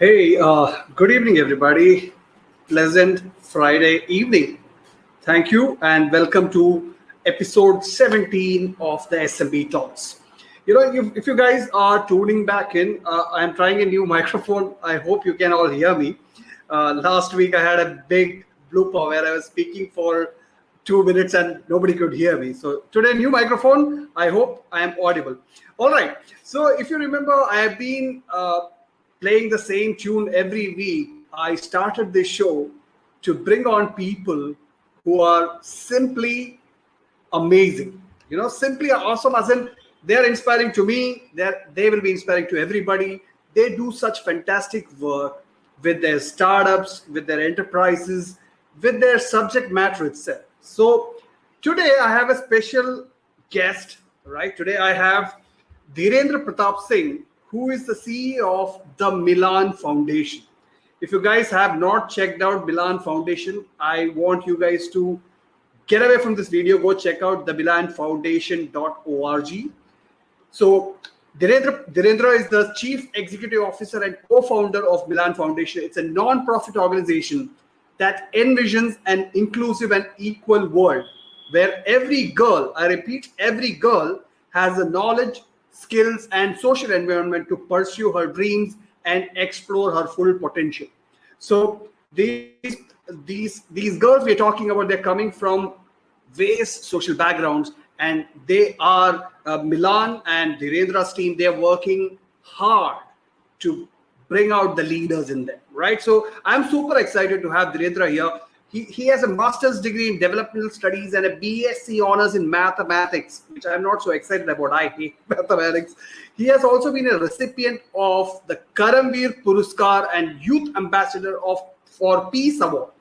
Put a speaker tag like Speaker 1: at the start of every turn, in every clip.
Speaker 1: Hey, good evening, everybody. Pleasant Friday evening. Thank you, and welcome to episode 17 of the SMB Talks. If you guys are tuning back in, I'm trying a new microphone. I hope you can all hear me. Last week, I had a big blooper where I was speaking for 2 minutes and nobody could hear me. So today, new microphone. I hope I am audible. All right. So if you remember, I have been playing the same tune every week. I started this show to bring on people who are simply amazing. Simply awesome, as in they're inspiring to me. They will be inspiring to everybody. They do such fantastic work with their startups, with their enterprises, with their subject matter itself. So today I have a special guest. Right, today I have Dhirendra Pratap Singh, who is the CEO of the Milaan Foundation. If you guys have not checked out Milaan Foundation, I want you guys to get away from this video, go check out the milanfoundation.org. So Dhirendra is the Chief Executive Officer and co-founder of Milaan Foundation. It's a non-profit organization that envisions an inclusive and equal world where every girl, I repeat, every girl has the knowledge, skills, and social environment to pursue her dreams and explore her full potential. So these girls we're talking about, they're coming from various social backgrounds, and they are Milan and Dhirendra's team. They're working hard to bring out the leaders in them, right? So I'm super excited to have Dhirendra here. He has a master's degree in developmental studies and a BSc honors in mathematics, which I'm not so excited about. I hate mathematics. He has also been a recipient of the Karamveer Puruskar and Youth Ambassador for Peace Award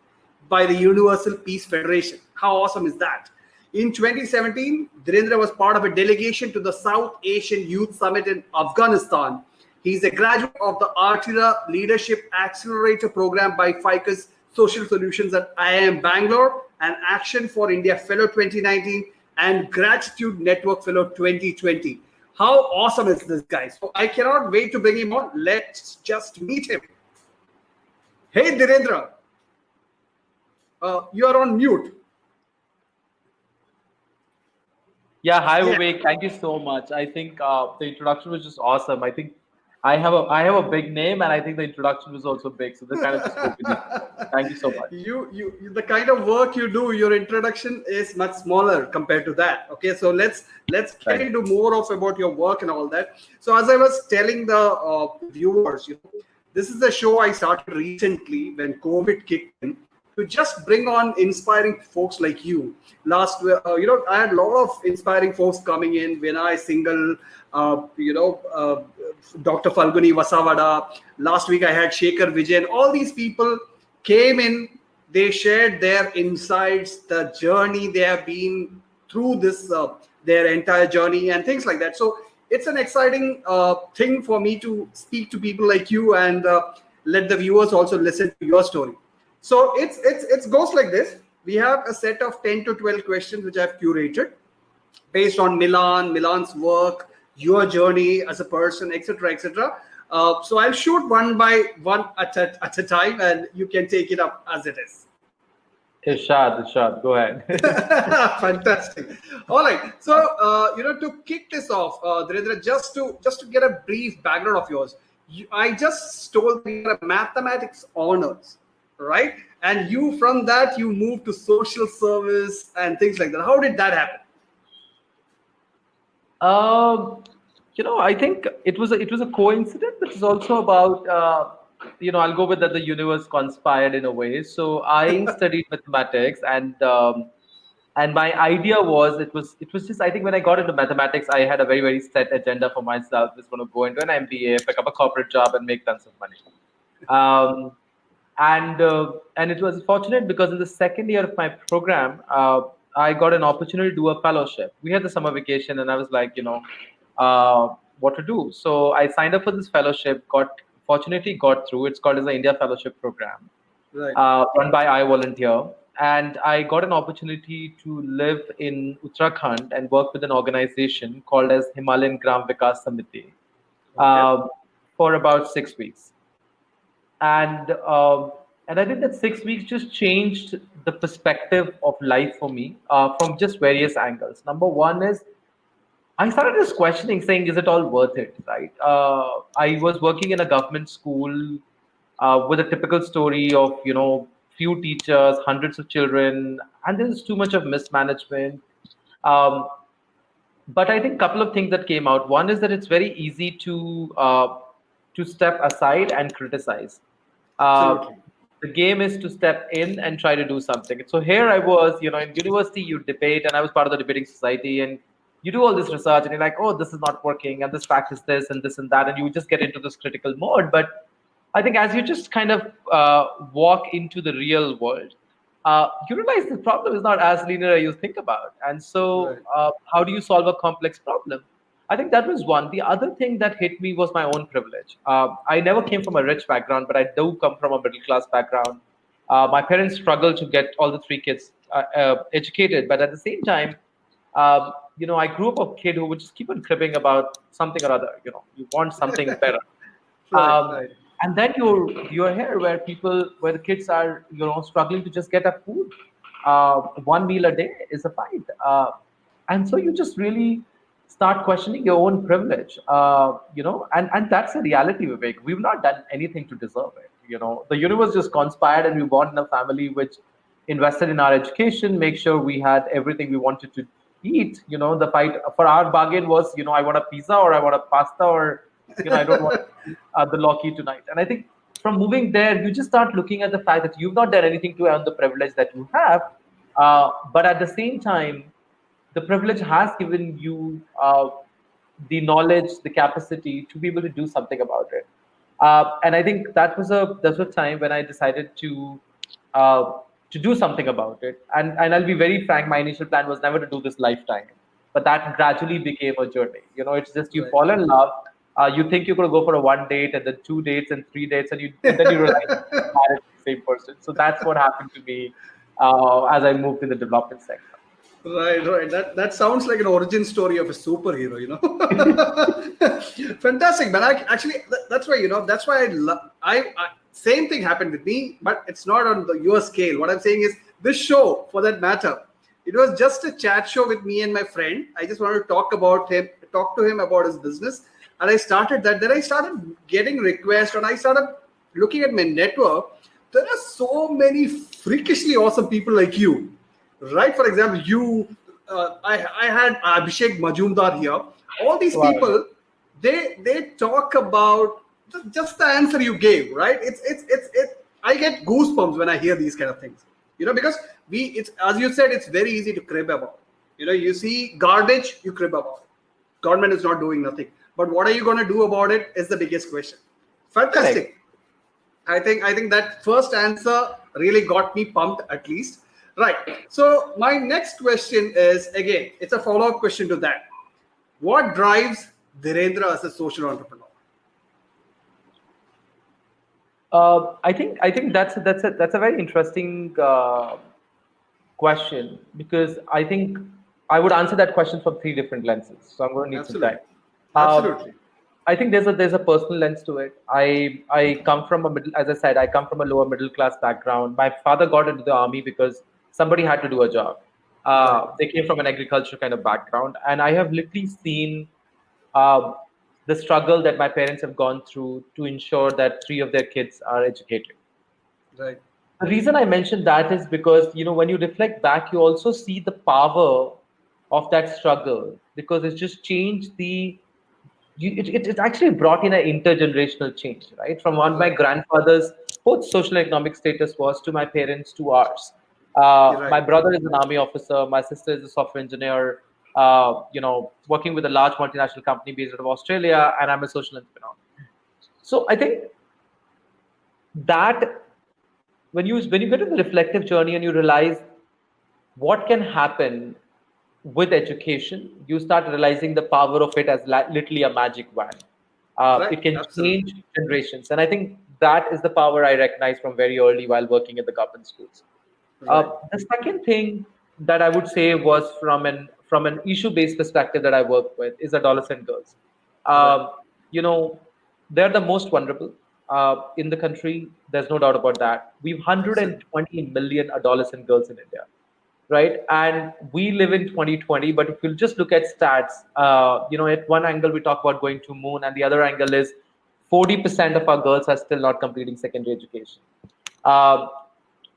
Speaker 1: by the Universal Peace Federation. How awesome is that? In 2017, Dhirendra was part of a delegation to the South Asian Youth Summit in Afghanistan. He's a graduate of the Artira Leadership Accelerator Program by FICUS Social Solutions at IIM Bangalore, and Action for India Fellow 2019 and Gratitude Network Fellow 2020. How awesome is this guy? So I cannot wait to bring him on. Let's just meet him. Hey, Dhirendra. You are on mute.
Speaker 2: Yeah, hi Vivek. Thank you so much. I think the introduction was just awesome. I think I have a big name, and I think the introduction was also big. So this kind of just spoke with me. Thank you so much.
Speaker 1: You the kind of work you do, your introduction is much smaller compared to that. Okay, so let's get into more of about your work and all that. So as I was telling the viewers, this is a show I started recently when COVID kicked in, to just bring on inspiring folks like you. I had a lot of inspiring folks coming in. Vinay Singhal, Dr. Falguni Vasavada. Last week I had Shekhar Vijayan. All these people came in. They shared their insights, the journey they have been through this, their entire journey and things like that. So it's an exciting thing for me to speak to people like you and let the viewers also listen to your story. So it goes like this. We have a set of 10 to 12 questions which I've curated based on Milan's work, your journey as a person, etc., etc. So I'll shoot one by one at a time, and you can take it up as it is.
Speaker 2: Irshad, go ahead.
Speaker 1: Fantastic. All right. So to kick this off, Dhirendra, just to get a brief background of yours, I just told you are a mathematics honors, right? And from that you moved to social service and things like that. How did that happen?
Speaker 2: I think it was a coincidence, but it's also about I'll go with that. The universe conspired in a way. So I studied mathematics, and my idea was it was just, I think when I got into mathematics, I had a very, very set agenda for myself. I was going to go into an MBA, pick up a corporate job, and make tons of money. And it was fortunate because in the second year of my program, I got an opportunity to do a fellowship. We had the summer vacation, and I was like, what to do. So I signed up for this fellowship. Fortunately got through. It's called as the India Fellowship Program,
Speaker 1: Right.
Speaker 2: Run by I Volunteer. And I got an opportunity to live in Uttarakhand and work with an organization called as Himalayan Gram Vikas Samiti for about 6 weeks. And I think that 6 weeks just changed the perspective of life for me from just various angles. Number one is I started just questioning, saying, "Is it all worth it?" Right? I was working in a government school with a typical story of few teachers, hundreds of children, and there's too much of mismanagement. Um, but I think a couple of things that came out. One is that it's very easy to step aside and criticize. Uh,
Speaker 1: Absolutely.
Speaker 2: the game is to step in and try to do something. So here I was, in university you debate, and I was part of the debating society, and you do all this research, and you're like, oh, this is not working, and this fact is this, and this and that, and you just get into this critical mode. But I think as you just kind of walk into the real world, you realize the problem is not as linear as you think about. And so,
Speaker 1: Right.
Speaker 2: how do you solve a complex problem? I think that was one. The other thing that hit me was my own privilege. I never came from a rich background, but I do come from a middle class background. My parents struggled to get all the three kids educated, but at the same time, I grew up a kid who would just keep on cribbing about something or other. You want something better.
Speaker 1: Right.
Speaker 2: um,
Speaker 1: Right.
Speaker 2: and then you're here where the kids are struggling to just get a food. One meal a day is a fight, and so you just really start questioning your own privilege. And that's a reality, Vivek. We've not done anything to deserve it. The universe just conspired, and we born in a family which invested in our education, make sure we had everything we wanted to eat. The fight for our bargain was, I want a pizza, or I want a pasta, or I don't want the Loki tonight. And I think from moving there, you just start looking at the fact that you've not done anything to earn the privilege that you have. But at the same time, the privilege has given you the knowledge, the capacity to be able to do something about it. And I think that was a time when I decided uh, to do something about it. And I'll be very frank, my initial plan was never to do this lifetime, but that gradually became a journey. It's just you
Speaker 1: Right.
Speaker 2: fall in love. You think you're going to go for a one date, and then two dates, and three dates, and then you realize you're married to the same person. So that's what happened to me as I moved in the development sector.
Speaker 1: Right, right. That sounds like an origin story of a superhero, you know. Fantastic, man. Actually, that's why, that's why I same thing happened with me, but it's not on your scale. What I'm saying is this show, for that matter, it was just a chat show with me and my friend. I just wanted to talk to him about his business, and I started that. Then I started getting requests, and I started looking at my network. There are so many freakishly awesome people like you, right? For example, I had Abhishek Majumdar here. All these
Speaker 2: Wow.
Speaker 1: people, they talk about just the answer you gave, right? It's I get goosebumps when I hear these kind of things, because it's, as you said, it's very easy to crib about. You see garbage, you crib about. Government is not doing nothing, but what are you going to do about it is the biggest question.
Speaker 2: Correct.
Speaker 1: Fantastic. I think that first answer really got me pumped, at least. Right. So my next question is, again, it's a follow-up question to that. What drives Dhirendra as a social entrepreneur?
Speaker 2: I think that's a very interesting question, because I think I would answer that question from three different lenses. So I'm going to need some time.
Speaker 1: Absolutely.
Speaker 2: Um,
Speaker 1: Absolutely.
Speaker 2: I think there's a personal lens to it. I come from a middle, as I said, I come from a lower middle class background. My father got into the army because somebody had to do a job.
Speaker 1: Right.
Speaker 2: They came from an agriculture kind of background, and I have literally seen uh, the struggle that my parents have gone through to ensure that three of their kids are educated.
Speaker 1: Right.
Speaker 2: The reason I mentioned that is because when you reflect back, you also see the power of that struggle, because it's just changed it actually brought in an intergenerational change, right? From what my
Speaker 1: Right.
Speaker 2: grandfather's both social and economic status was to my parents to ours.
Speaker 1: You're
Speaker 2: My
Speaker 1: right.
Speaker 2: brother is an army officer. My sister is a software engineer. Working with a large multinational company based out of Australia, and I'm a social entrepreneur. So I think that when you get in the reflective journey and you realize what can happen with education, you start realizing the power of it as literally a magic wand.
Speaker 1: Right.
Speaker 2: It can
Speaker 1: Absolutely.
Speaker 2: change generations, and I think that is the power I recognize from very early while working in the government schools.
Speaker 1: Right.
Speaker 2: The second thing that I would say was from an issue-based perspective that I work with is adolescent girls.
Speaker 1: Right.
Speaker 2: Um, you know, they're the most vulnerable. in the country. There's no doubt about that. We've
Speaker 1: Absolutely.
Speaker 2: 120 million adolescent girls in India, right? And we live in 2020. But if you just look at stats, at one angle we talk about going to moon, and the other angle is 40% of our girls are still not completing secondary education. Uh,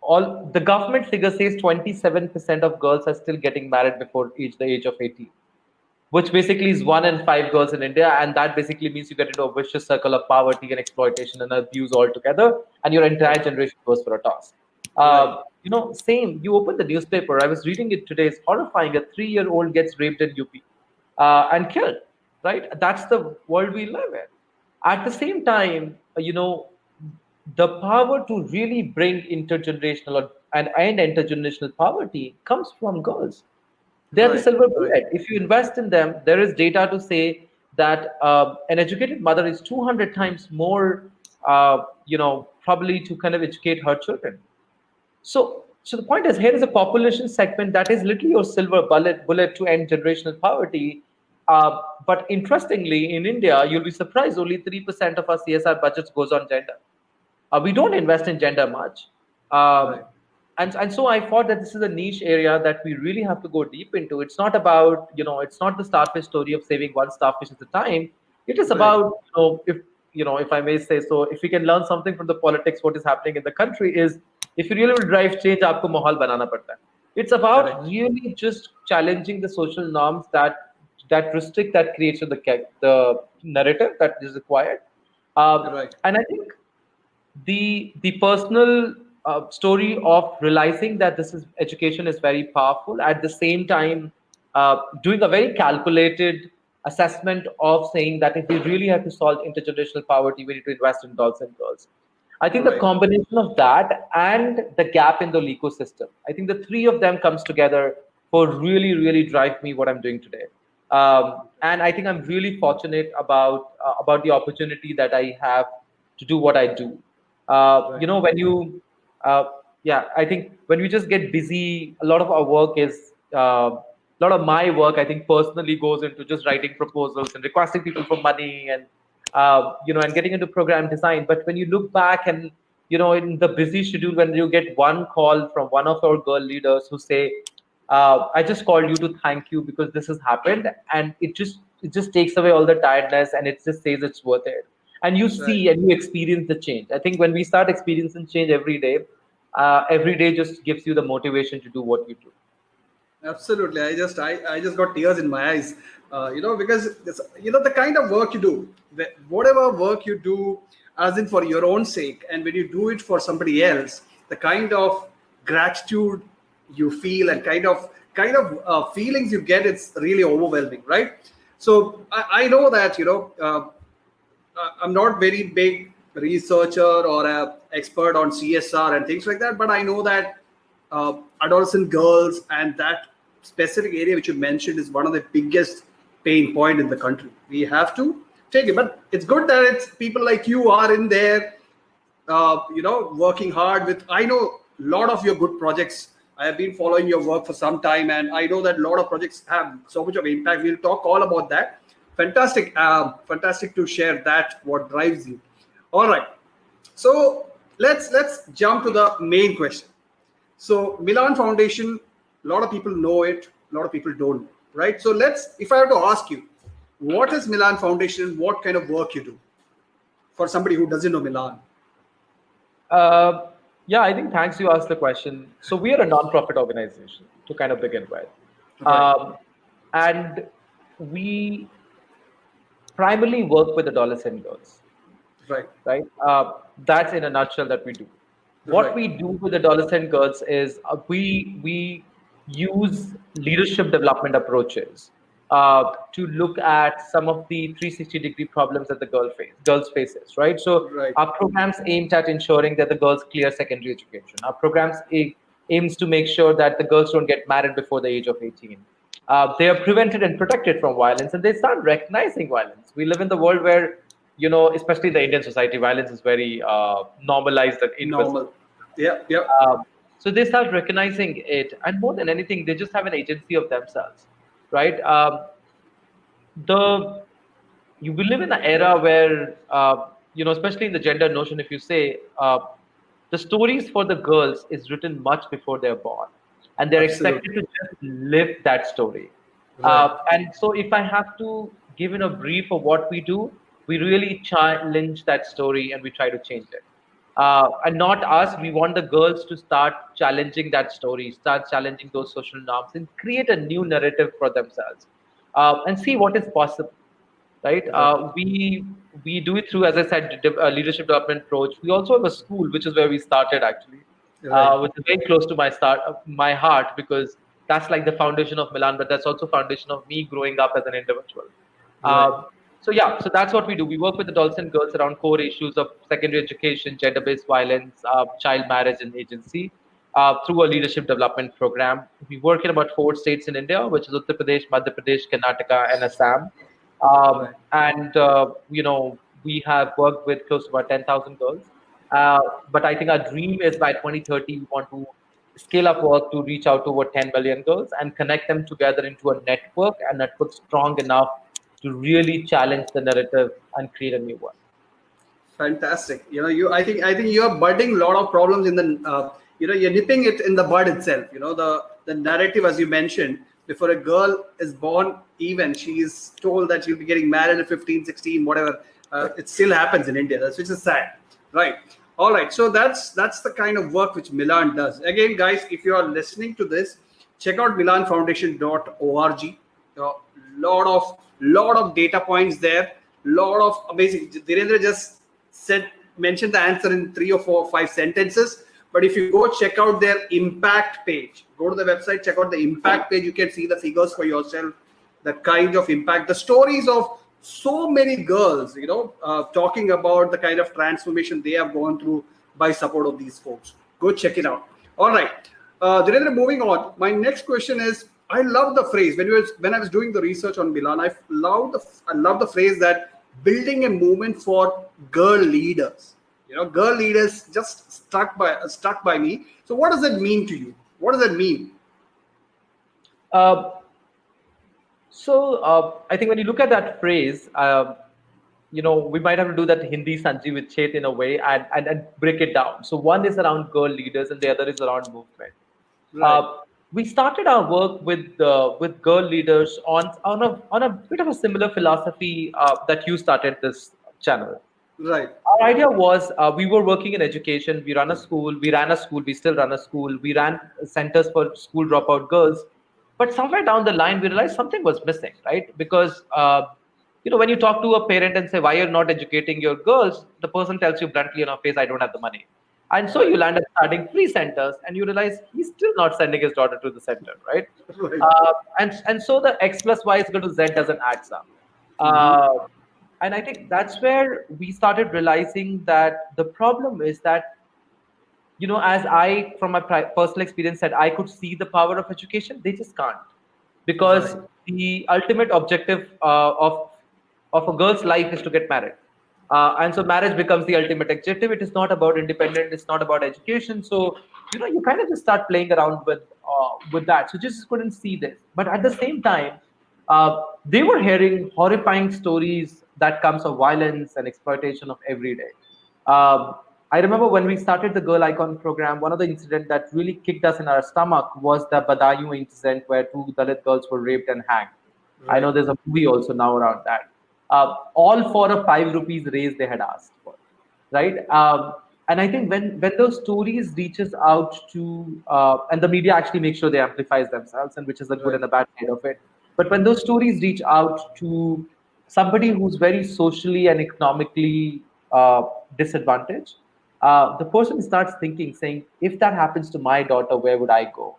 Speaker 2: all the government figure says 27% of girls are still getting married before the age of 18, which basically is 1 in 5 girls in India. And that basically means you get into a vicious circle of poverty and exploitation and abuse altogether, and your entire
Speaker 1: Right.
Speaker 2: generation goes for a toss.
Speaker 1: Right.
Speaker 2: Same, you open the newspaper, I was reading it today, it's horrifying. A 3-year-old gets raped in UP and killed, right? That's the world we live in. At the same time, the power to really bring intergenerational and end intergenerational poverty comes from girls. They're the
Speaker 1: Right.
Speaker 2: silver
Speaker 1: Right.
Speaker 2: bullet. If you invest in them, there is data to say that an educated mother is 200 times more, probably to kind of educate her children. So the point is, here is a population segment that is literally your silver bullet to end generational poverty. But interestingly, in India, you'll be surprised, only 3% of our CSR budgets goes on gender. We don't invest in gender much. Um,
Speaker 1: Right.
Speaker 2: and so I thought that this is a niche area that we really have to go deep into. It's not about, it's not the starfish story of saving one starfish at a time. It is
Speaker 1: Right.
Speaker 2: about, if I may say so, if we can learn something from the politics, what is happening in the country is, if you really will drive change, aapko mahal banana padta hai. It's about
Speaker 1: Correct.
Speaker 2: really just challenging the social norms that restrict, that creates the narrative that is required.
Speaker 1: Right.
Speaker 2: And I think the personal story of realizing that this is education is very powerful, at the same time doing a very calculated assessment of saying that if we really have to solve intergenerational poverty, we need to invest in adults and girls. I think the
Speaker 1: Right.
Speaker 2: combination of that and the gap in the ecosystem, I think the three of them comes together for really drive me what I'm doing today. And I think I'm really fortunate about the opportunity that I have to do what I do.
Speaker 1: Right.
Speaker 2: When you, yeah, I think when we just get busy, a lot of our work is, a lot of my work, I think personally goes into just writing proposals and requesting people for money and, and getting into program design. But when you look back and, in the busy schedule, when you get one call from one of our girl leaders who say, I just called you to thank you because this has happened, and it just takes away all the tiredness, and it just says it's worth it. And you
Speaker 1: Right.
Speaker 2: see and you experience the change. I think when we start experiencing change every day just gives you the motivation to do what you do.
Speaker 1: Absolutely. I just got tears in my eyes. Because the kind of work you do, whatever work you do, as in for your own sake, and when you do it for somebody else, the kind of gratitude you feel and kind of feelings you get, it's really overwhelming, right? So I know that I'm not very big researcher or a expert on CSR and things like that, but I know that adolescent girls and that specific area which you mentioned is one of the biggest pain point in the country. We have to take it, but it's good that it's people like you are in there, working hard with. I know a lot of your good projects. I have been following your work for some time, and I know that a lot of projects have so much of impact. We'll talk all about that. Fantastic, fantastic to share that. What drives you? All right. So let's jump to the main question. So Milan Foundation, a lot of people know it, a lot of people don't know, right? So if I have to ask you, what is Milan Foundation? What kind of work you do for somebody who doesn't know Milan?
Speaker 2: Uh, yeah, I think thanks you asked the question. So we are a non-profit organization to kind of begin with.
Speaker 1: Right.
Speaker 2: And we primarily work with adolescent girls,
Speaker 1: Right.
Speaker 2: right? That's in a nutshell that we do. What
Speaker 1: Right.
Speaker 2: we do with adolescent girls is we use leadership development approaches to look at some of the 360-degree problems that the girls faces, right? So
Speaker 1: Right.
Speaker 2: our programs aimed at ensuring that the girls clear secondary education. Our programs aims to make sure that the girls don't get married before the age of 18. They are prevented and protected from violence, and they start recognizing violence. We live in the world where, especially the Indian society, violence is very normalized and invisible.
Speaker 1: Normal. Yeah. Yeah.
Speaker 2: Um, so they start recognizing it, and more than anything, they just have an agency of themselves, right? The We live in an era where especially in the gender notion, if you say the stories for the girls is written much before they're born, and they're expected
Speaker 1: Absolutely.
Speaker 2: to just live that story.
Speaker 1: Right.
Speaker 2: And so, if I have to give in a brief of what we do, we really challenge that story and we try to change it. And not us, we want the girls to start challenging that story, start challenging those social norms, and create a new narrative for themselves, and see what is possible, right?
Speaker 1: Right.
Speaker 2: We do it through, as I said, leadership development approach. We also have a school, which is where we started actually,
Speaker 1: Right.
Speaker 2: which is very close to my heart, because that's like the foundation of Milan, but that's also foundation of me growing up as an individual.
Speaker 1: Right.
Speaker 2: Uh, so yeah, so that's what we do. We work with adults and girls around core issues of secondary education, gender-based violence, child marriage, and agency. Through a leadership development program, we work in about 4 states in India, which is Uttar Pradesh, Madhya Pradesh, Karnataka, and Assam.
Speaker 1: Right.
Speaker 2: And we have worked with close to about 10,000 girls. But I think our dream is by 2030 we want to scale up work to reach out to over 10 million girls and connect them together into a network strong enough to really challenge the narrative and create a new one.
Speaker 1: Fantastic. I think you're budding a lot of problems in the you're nipping it in the bud itself. The narrative, as you mentioned, before a girl is born, even she is told that she'll be getting married at 15, 16, whatever. It still happens in India. That's which is sad, right? All right. So that's the kind of work which Milan does. Again, guys, if you are listening to this, check out milanfoundation.org. Lot of data points there, lot of amazing. Dhirendra just said mentioned the answer in 3 or 4 or 5 sentences. But if you go check out their impact page, go to the website, check out the impact page, you can see the figures for yourself, the kind of impact, the stories of so many girls, talking about the kind of transformation they have gone through by support of these folks. Go check it out. All right. Dhirendra, moving on. My next question is, I love the phrase when I was doing the research on Milan. I love the phrase that building a movement for girl leaders. Girl leaders just stuck by me. So what does that mean to you? What does that mean?
Speaker 2: Uh, so I think when you look at that phrase, we might have to do that Hindi Sanji with Chet in a way and break it down. So one is around girl leaders and the other is around movement.
Speaker 1: Right.
Speaker 2: Uh, we started our work with girl leaders on a bit of a similar philosophy that you started this channel.
Speaker 1: Right.
Speaker 2: Our idea was we were working in education. We ran a school, we still run a school. We ran centers for school dropout girls. But somewhere down the line, we realized something was missing, right? Because, when you talk to a parent and say, why you're not educating your girls, the person tells you bluntly in your face, I don't have the money. And so
Speaker 1: Right.
Speaker 2: you land up starting free centers and you realize he's still not sending his daughter to the center, right?
Speaker 1: Right.
Speaker 2: And so the X plus Y is equal to Z doesn't add up.
Speaker 1: Mm-hmm.
Speaker 2: Uh, and I think that's where we started realizing that the problem is that, as I, from my personal experience, said I could see the power of education, they just can't. Because
Speaker 1: Right.
Speaker 2: the ultimate objective of a girl's life is to get married. And so marriage becomes the ultimate objective. It is not about independence, it's not about education. So, you kind of just start playing around with that. So just couldn't see this. But at the same time, they were hearing horrifying stories that comes of violence and exploitation of every day. Um, I remember when we started the Girl Icon program, one of the incidents that really kicked us in our stomach was the Badaयूं incident where two Dalit girls were raped and hanged. I know
Speaker 1: Right.
Speaker 2: there's a movie also now around that. All for a 5 rupees raise they had asked for, right? And I think when those stories reaches out to and the media actually makes sure they amplifies themselves, and which is a good
Speaker 1: Right.
Speaker 2: and a bad side of it. But when those stories reach out to somebody who's very socially and economically disadvantaged, the person starts thinking, saying, if that happens to my daughter, where would I go?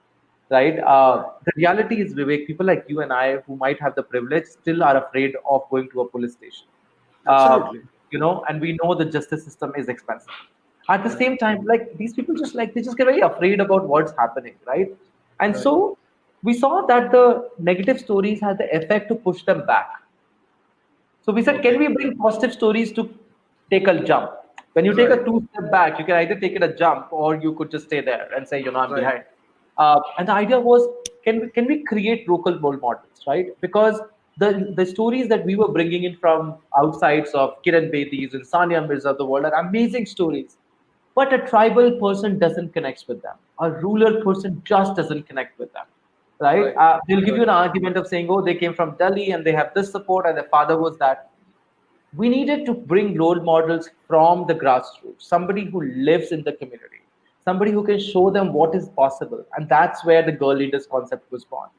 Speaker 2: Right?
Speaker 1: Right.
Speaker 2: The reality is, Vivek, people like you and I who might have the privilege still are afraid of going to a police station. Uh,
Speaker 1: Absolutely.
Speaker 2: and we know the justice system is expensive. At the
Speaker 1: Right.
Speaker 2: same time, like these people they just get very afraid about what's happening, right? And
Speaker 1: Right.
Speaker 2: so we saw that the negative stories had the effect to push them back. So we said, can
Speaker 1: Okay.
Speaker 2: we bring positive stories to take a jump? When you take a
Speaker 1: Right.
Speaker 2: 2 step back, you can either take it a jump or you could just stay there and say, I'm
Speaker 1: Right.
Speaker 2: behind. And the idea was, can we create local role models, right? Because the stories that we were bringing in from outsides of Kiran Bedi's and Sania Mirza of the world are amazing stories. But a tribal person doesn't connect with them. A rural person just doesn't connect with them, right?
Speaker 1: Right.
Speaker 2: They'll give you
Speaker 1: Right.
Speaker 2: an argument of saying, "Oh, they came from Delhi and they have this support, and their father was that." We needed to bring role models from the grassroots, somebody who lives in the community, somebody who can show them what is possible. And that's where the girl leaders concept was born.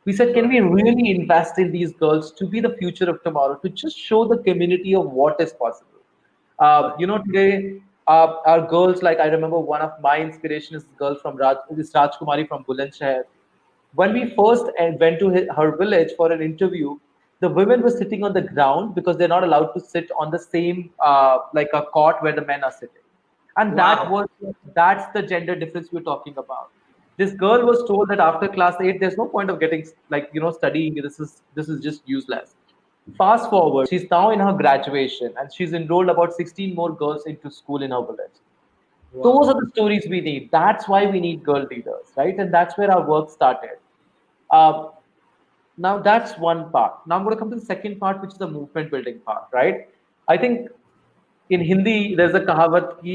Speaker 2: We said, can
Speaker 1: Right.
Speaker 2: we really invest in these girls to be the future of tomorrow, to just show the community of what is possible?
Speaker 1: Right.
Speaker 2: Today, our girls, like I remember one of my inspiration is girl from this Rajkumari from Bulandshahr. When we first went to her village for an interview, the women were sitting on the ground because they're not allowed to sit on the same like a cot where the men are sitting, and
Speaker 1: Wow.
Speaker 2: that's the gender difference we're talking about. This girl was told that after class 8 there's no point of getting studying. This is just useless. Fast forward, she's now in her graduation and she's enrolled about 16 more girls into school in her village.
Speaker 1: Wow.
Speaker 2: Those are the stories we need. That's why we need girl leaders, right? And that's where our work started. uh, Now that's one part. Now I'm going to come to the second part, which is the movement building part, right? I think in Hindi there's a kahavat ki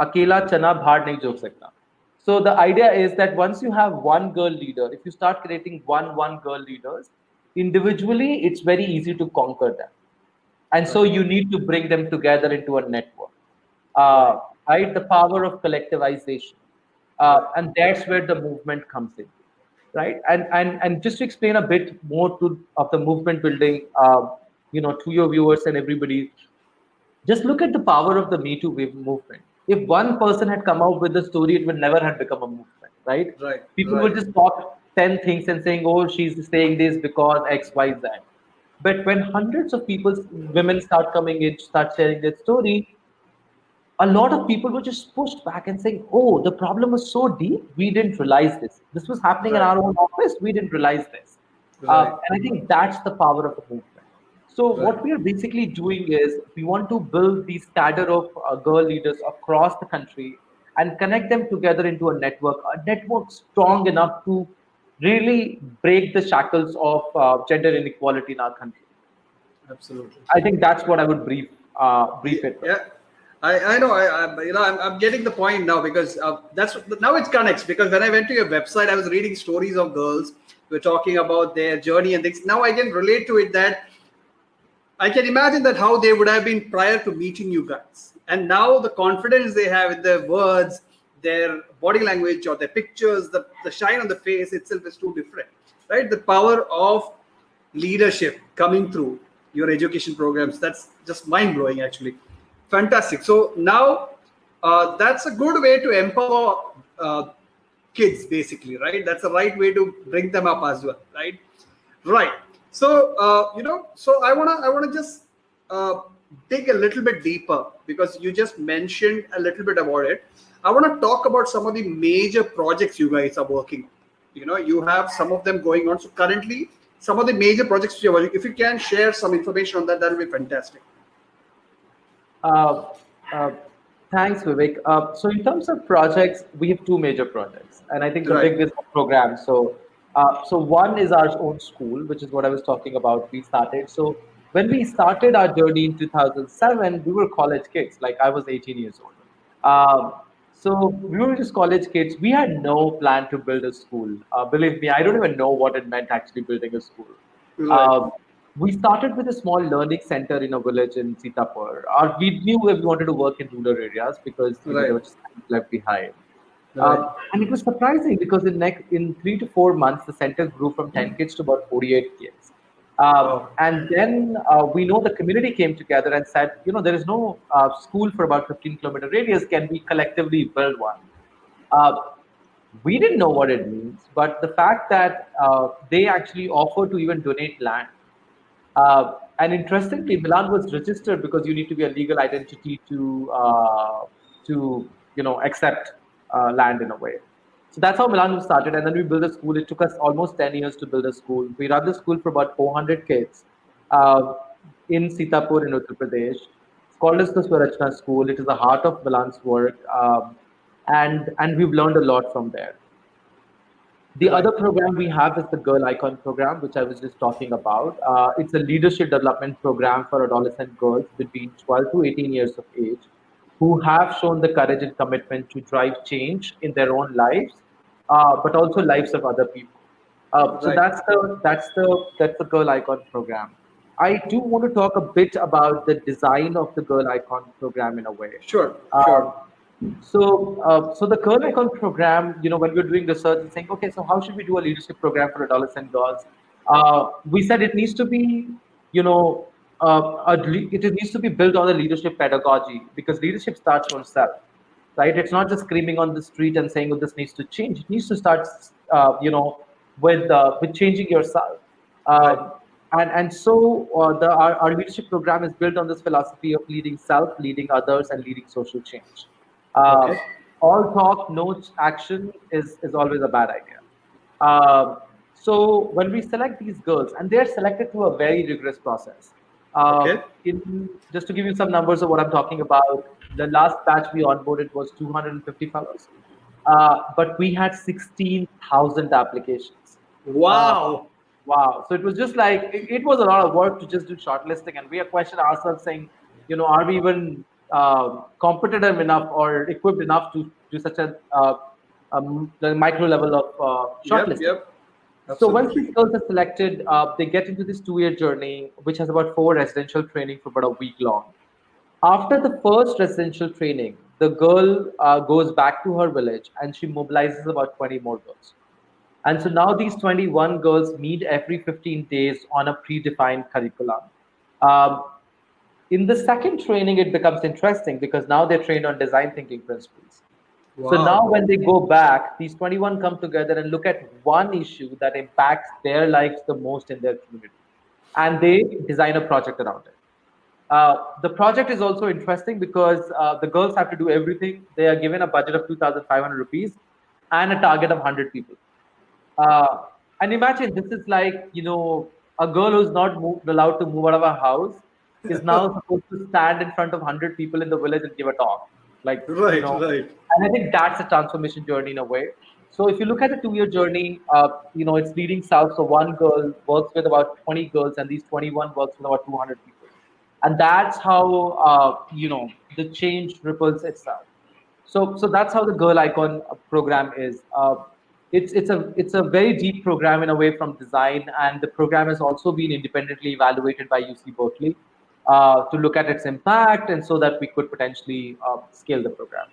Speaker 2: akela chana bhar nahi jog sakta. So the idea is that once you have one girl leader, if you start creating one girl leaders individually, it's very easy to conquer them, and so
Speaker 1: Right.
Speaker 2: you need to bring them together into a network,
Speaker 1: Right.
Speaker 2: right? The power of collectivization,
Speaker 1: Right.
Speaker 2: and that's where the movement comes in, right? And just to explain a bit more of the movement building, to your viewers and everybody, just look at the power of the Me Too wave movement. If one person had come out with the story, it would never have become a movement, right?
Speaker 1: Right.
Speaker 2: People
Speaker 1: Right.
Speaker 2: would just talk 10 things and saying, "Oh, she's saying this because X, Y, Z." But when hundreds of people, women start coming in, start sharing their story, a lot of people were just pushed back and saying, "Oh, the problem was so deep, we didn't realize this. This was happening in
Speaker 1: Right.
Speaker 2: our own office, we didn't realize this."
Speaker 1: Right.
Speaker 2: And I think that's the power of the movement. So,
Speaker 1: Right.
Speaker 2: what we are basically doing is we want to build these cadre of girl leaders across the country and connect them together into a network strong enough to really break the shackles of gender inequality in our country.
Speaker 1: Absolutely.
Speaker 2: I think that's what I would brief it with.
Speaker 1: Yeah. I know. I'm getting the point now because that's now it connects because when I went to your website, I was reading stories of girls who were talking about their journey and things. Now I can relate to it that I can imagine that how they would have been prior to meeting you guys. And now the confidence they have in their words, their body language or their pictures, the shine on the face itself is too different. Right? The power of leadership coming through your education programs, that's just mind blowing actually. Fantastic. So now that's a good way to empower kids basically, right? That's the right way to bring them up as well, right? Right. So so I wanna just uh, dig a little bit deeper because you just mentioned a little bit about it. I want to talk about some of the major projects you guys are working on. You have some of them going on. So currently, some of the major projects you're working. If you can share some information on that, that will be fantastic.
Speaker 2: Uh, uh, Thanks, Vivek. So, in terms of projects, we have two major projects, and I think the
Speaker 1: Right.
Speaker 2: big is program. So one is our own school, which is what I was talking about. We started. So, when we started our journey in 2007, we were college kids. Like I was 18 years old. Um, so we were just college kids. We had no plan to build a school. Believe me, I don't even know what it meant actually building a school.
Speaker 1: Right.
Speaker 2: Um, we started with a small learning center in a village in Sitapur. We knew that we wanted to work in rural areas because there
Speaker 1: Right.
Speaker 2: were just left behind.
Speaker 1: Right.
Speaker 2: And it was surprising because in 3 to 4 months, the center grew from 10 kids to about 48 kids.
Speaker 1: Wow.
Speaker 2: And then we know the community came together and said, there is no school for about 15-kilometer radius. Can we collectively build one? Uh, we didn't know what it means, but the fact that they actually offered to even donate land. And interestingly, Milan was registered because you need to be a legal identity to accept land in a way. So that's how Milan was started, and then we built a school. It took us almost 10 years to build a school. We run the school for about 400 kids uh, in Sitapur in Uttar Pradesh. It's called as the Swarachna School. It is the heart of Milan's work, and we've learned a lot from there. The
Speaker 1: Right.
Speaker 2: other program we have is the Girl Icon program, which I was just talking about. It's a leadership development program for adolescent girls between 12 to 18 years of age who have shown the courage and commitment to drive change in their own lives, but also lives of other people. So
Speaker 1: Right.
Speaker 2: that's the Girl Icon program. I do want to talk a bit about the design of the Girl Icon program in a way.
Speaker 1: Sure. Sure.
Speaker 2: Um, so the Girl Icon program, when we're doing research and saying, okay, so how should we do a leadership program for adolescent girls? We said it needs to be, you know, it needs to be built on the leadership pedagogy because leadership starts from self, right? It's not just screaming on the street and saying, oh, this needs to change. It needs to start, with changing yourself.
Speaker 1: Right.
Speaker 2: Our leadership program is built on this philosophy of leading self, leading others, and leading social change. Uh,
Speaker 1: Okay.
Speaker 2: all talk, no action is always a bad idea. Um, so when we select these girls, and they're selected through a very rigorous process.
Speaker 1: Okay.
Speaker 2: Just to give you some numbers of what I'm talking about, the last batch we onboarded was 250 fellows, but we had 16,000 applications. Uh,
Speaker 1: Wow.
Speaker 2: Wow. So it was just like it was a lot of work to just do shortlisting, and we are questioning ourselves, saying, are we even competitive enough or equipped enough to do such the micro level of
Speaker 1: Yep.
Speaker 2: shortlisting?
Speaker 1: Yep.
Speaker 2: So once these
Speaker 1: Absolutely.
Speaker 2: girls are selected, they get into this 2-year journey, which has about 4 residential training for about a week long. After the first residential training, the girl goes back to her village and she mobilizes about 20 more girls. And so now these 21 girls meet every 15 days on a predefined curriculum. Um, in the second training, it becomes interesting because now they're trained on design thinking principles. So now,
Speaker 1: Wow.
Speaker 2: when they go back, these 21 come together and look at one issue that impacts their lives the most in their community, and they design a project around it. The project is also interesting because the girls have to do everything. They are given a budget of 2,500 rupees and a target of 100 people. Uh, and imagine this is like, a girl who's not allowed to move out of her house is now supposed to stand in front of 100 people in the village and give a talk. Like,
Speaker 1: Right. Right.
Speaker 2: and I think that's a transformation journey in a way. So if you look at the 2-year journey, it's leading south. So one girl works with about 20 girls, and these 21 works with about 200 people. And that's how, the change ripples itself. So that's how the Girl Icon program is. It's a very deep program in a way from design, and the program has also been independently evaluated by UC Berkeley to look at its impact, and so that we could potentially scale the program.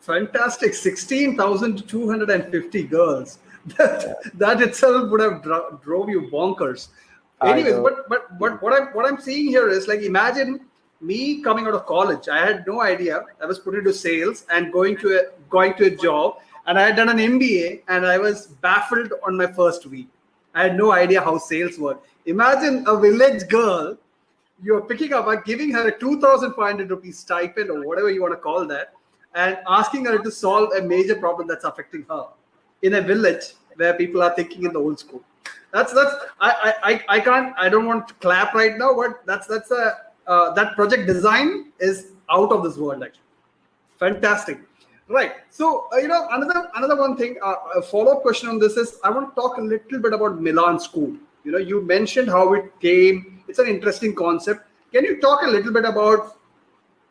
Speaker 1: Fantastic. 16,250 girls. That itself would have drove you bonkers.
Speaker 2: I
Speaker 1: Anyways,
Speaker 2: know.
Speaker 1: but what I'm seeing here is like imagine me coming out of college. I had no idea. I was put into sales and going to a job, and I had done an MBA, and I was baffled on my first week. I had no idea how sales work. Imagine a village girl you're picking up and giving her a 2,500 rupees stipend or whatever you want to call that, and asking her to solve a major problem that's affecting her in a village where people are thinking in the old school. That's I can't, I don't want to clap right now, but that's a that project design is out of this world actually. Fantastic. Right. So, another one thing, a follow-up question on this is I want to talk a little bit about Milan School. You mentioned how it came. It's an interesting concept. Can you talk a little bit about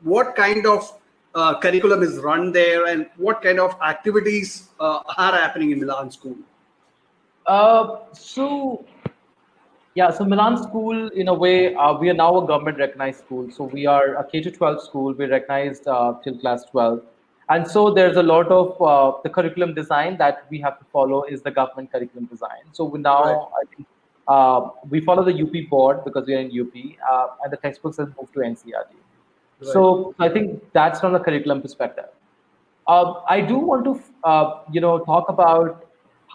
Speaker 1: what kind of curriculum is run there and what kind of activities are happening in Milan School?
Speaker 2: So yeah, so Milan School, in a way, we are now a government recognized school. So we are a K to 12 school. We're recognized till class 12. And so there's a lot of the curriculum design that we have to follow is the government curriculum design. So we
Speaker 1: Right.
Speaker 2: now, I think, we follow the UP board because we are in UP, and the textbooks have moved to NCRT.
Speaker 1: Right.
Speaker 2: So I think that's from the curriculum perspective. I do want to, talk about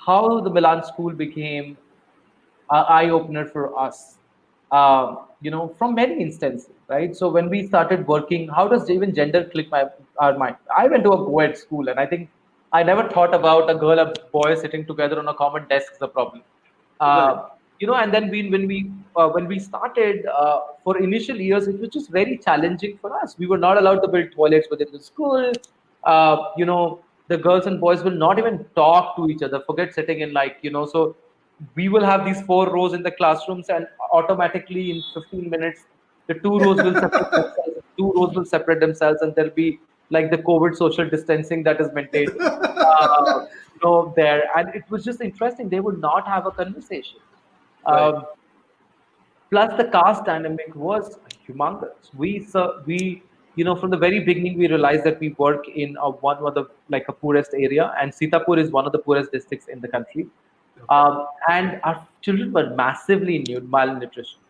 Speaker 2: how the Milan School became eye opener for us. From many instances, right? So when we started working, how does even gender click our mind? I went to a co-ed school, and I think I never thought about a girl and boy sitting together on a common desk as a problem.
Speaker 1: Right.
Speaker 2: And then when we started for initial years, it was just very challenging for us. We were not allowed to build toilets within the school. Uh, you know, the girls and boys will not even talk to each other. Forget sitting in, like, so we will have these four rows in the classrooms, and automatically in 15 minutes, the two rows will separate themselves, and there'll be like the COVID social distancing that is maintained. There, and it was just interesting. They would not have a conversation.
Speaker 1: Right.
Speaker 2: Um, Plus, the caste dynamic was humongous. From the very beginning, we realized that we work in one of the like a poorest area, and Sitapur is one of the poorest districts in the country.
Speaker 1: Okay.
Speaker 2: And our children were massively malnutrition.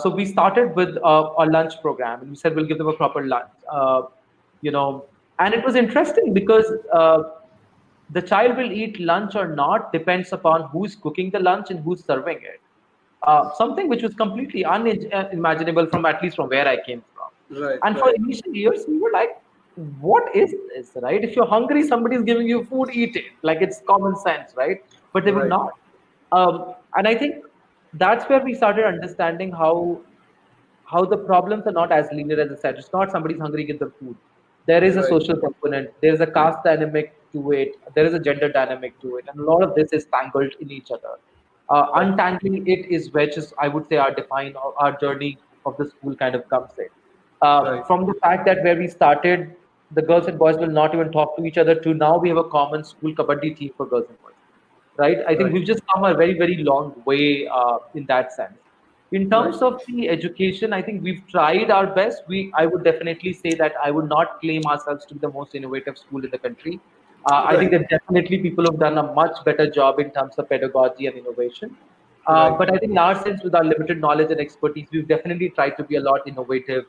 Speaker 2: So we started with a lunch program, and we said we'll give them a proper lunch. You know, and it was interesting because the child will eat lunch or not depends upon who's cooking the lunch and who's serving it. Something which was completely unimaginable from, at least from where I came from.
Speaker 1: Right.
Speaker 2: And for
Speaker 1: Right.
Speaker 2: initial years, we were like, what is this, right? If you're hungry, somebody's giving you food, eat it. Like, it's common sense, right? But they would
Speaker 1: Right.
Speaker 2: not. And I think that's where we started understanding how the problems are not as linear as I said. It's not somebody's hungry, get the food. There is a
Speaker 1: Right.
Speaker 2: social component. There is a caste dynamic to it. There is a gender dynamic to it, and a lot of this is tangled in each other.
Speaker 1: Right.
Speaker 2: Untangling it is where just, I would say, our journey of the school kind of comes in.
Speaker 1: Right.
Speaker 2: From the fact that where we started, the girls and boys will not even talk to each other, to now we have a common school kabaddi team for girls and boys, right? I think
Speaker 1: Right.
Speaker 2: we've just come a very, very long way in that sense. In
Speaker 1: Right.
Speaker 2: terms of the education, I think we've tried our best. I would definitely say that I would not claim ourselves to be the most innovative school in the country. I think
Speaker 1: Right.
Speaker 2: that definitely people have done a much better job in terms of pedagogy and innovation.
Speaker 1: Right.
Speaker 2: But I think in our sense, with our limited knowledge and expertise, we've definitely tried to be a lot innovative.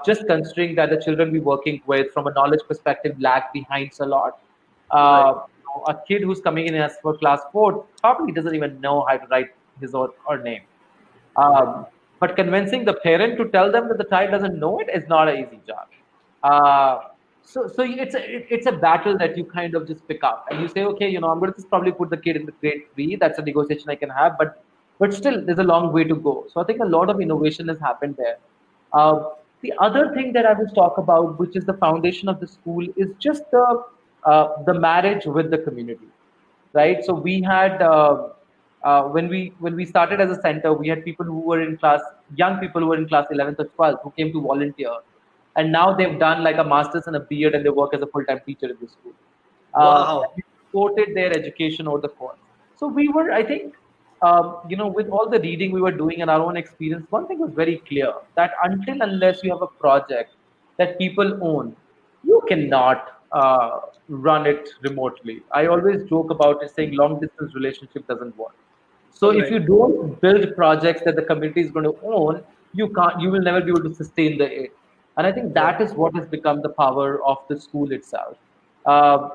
Speaker 2: Just considering that the children we're working with, from a knowledge perspective, lag behind a lot.
Speaker 1: Right.
Speaker 2: A kid who's coming in as for class 4 probably doesn't even know how to write his or her name.
Speaker 1: Right.
Speaker 2: But convincing the parent to tell them that the child doesn't know it is not an easy job. Uh, so it's a battle that you kind of just pick up, and you say, okay, I'm going to just probably put the kid in the grade 3. That's a negotiation I can have, but still, there's a long way to go. So I think a lot of innovation has happened there. The other thing that I would talk about, which is the foundation of the school, is just the marriage with the community, right? So we had when we started as a center, we had people who were in class, young people who were in class 11th or 12th, who came to volunteer, and now they've done like a master's and a B.Ed, and they work as a full-time teacher in the school.
Speaker 1: Wow.
Speaker 2: We supported their education over the course. So we were, I think, with all the reading we were doing and our own experience, one thing was very clear, that until unless you have a project that people own, you cannot run it remotely. I always joke about it, saying long distance relationship doesn't work. So if
Speaker 1: Right.
Speaker 2: you don't build projects that the community is going to own, you will never be able to sustain the it. And I think
Speaker 1: Right.
Speaker 2: that is what has become the power of the school itself.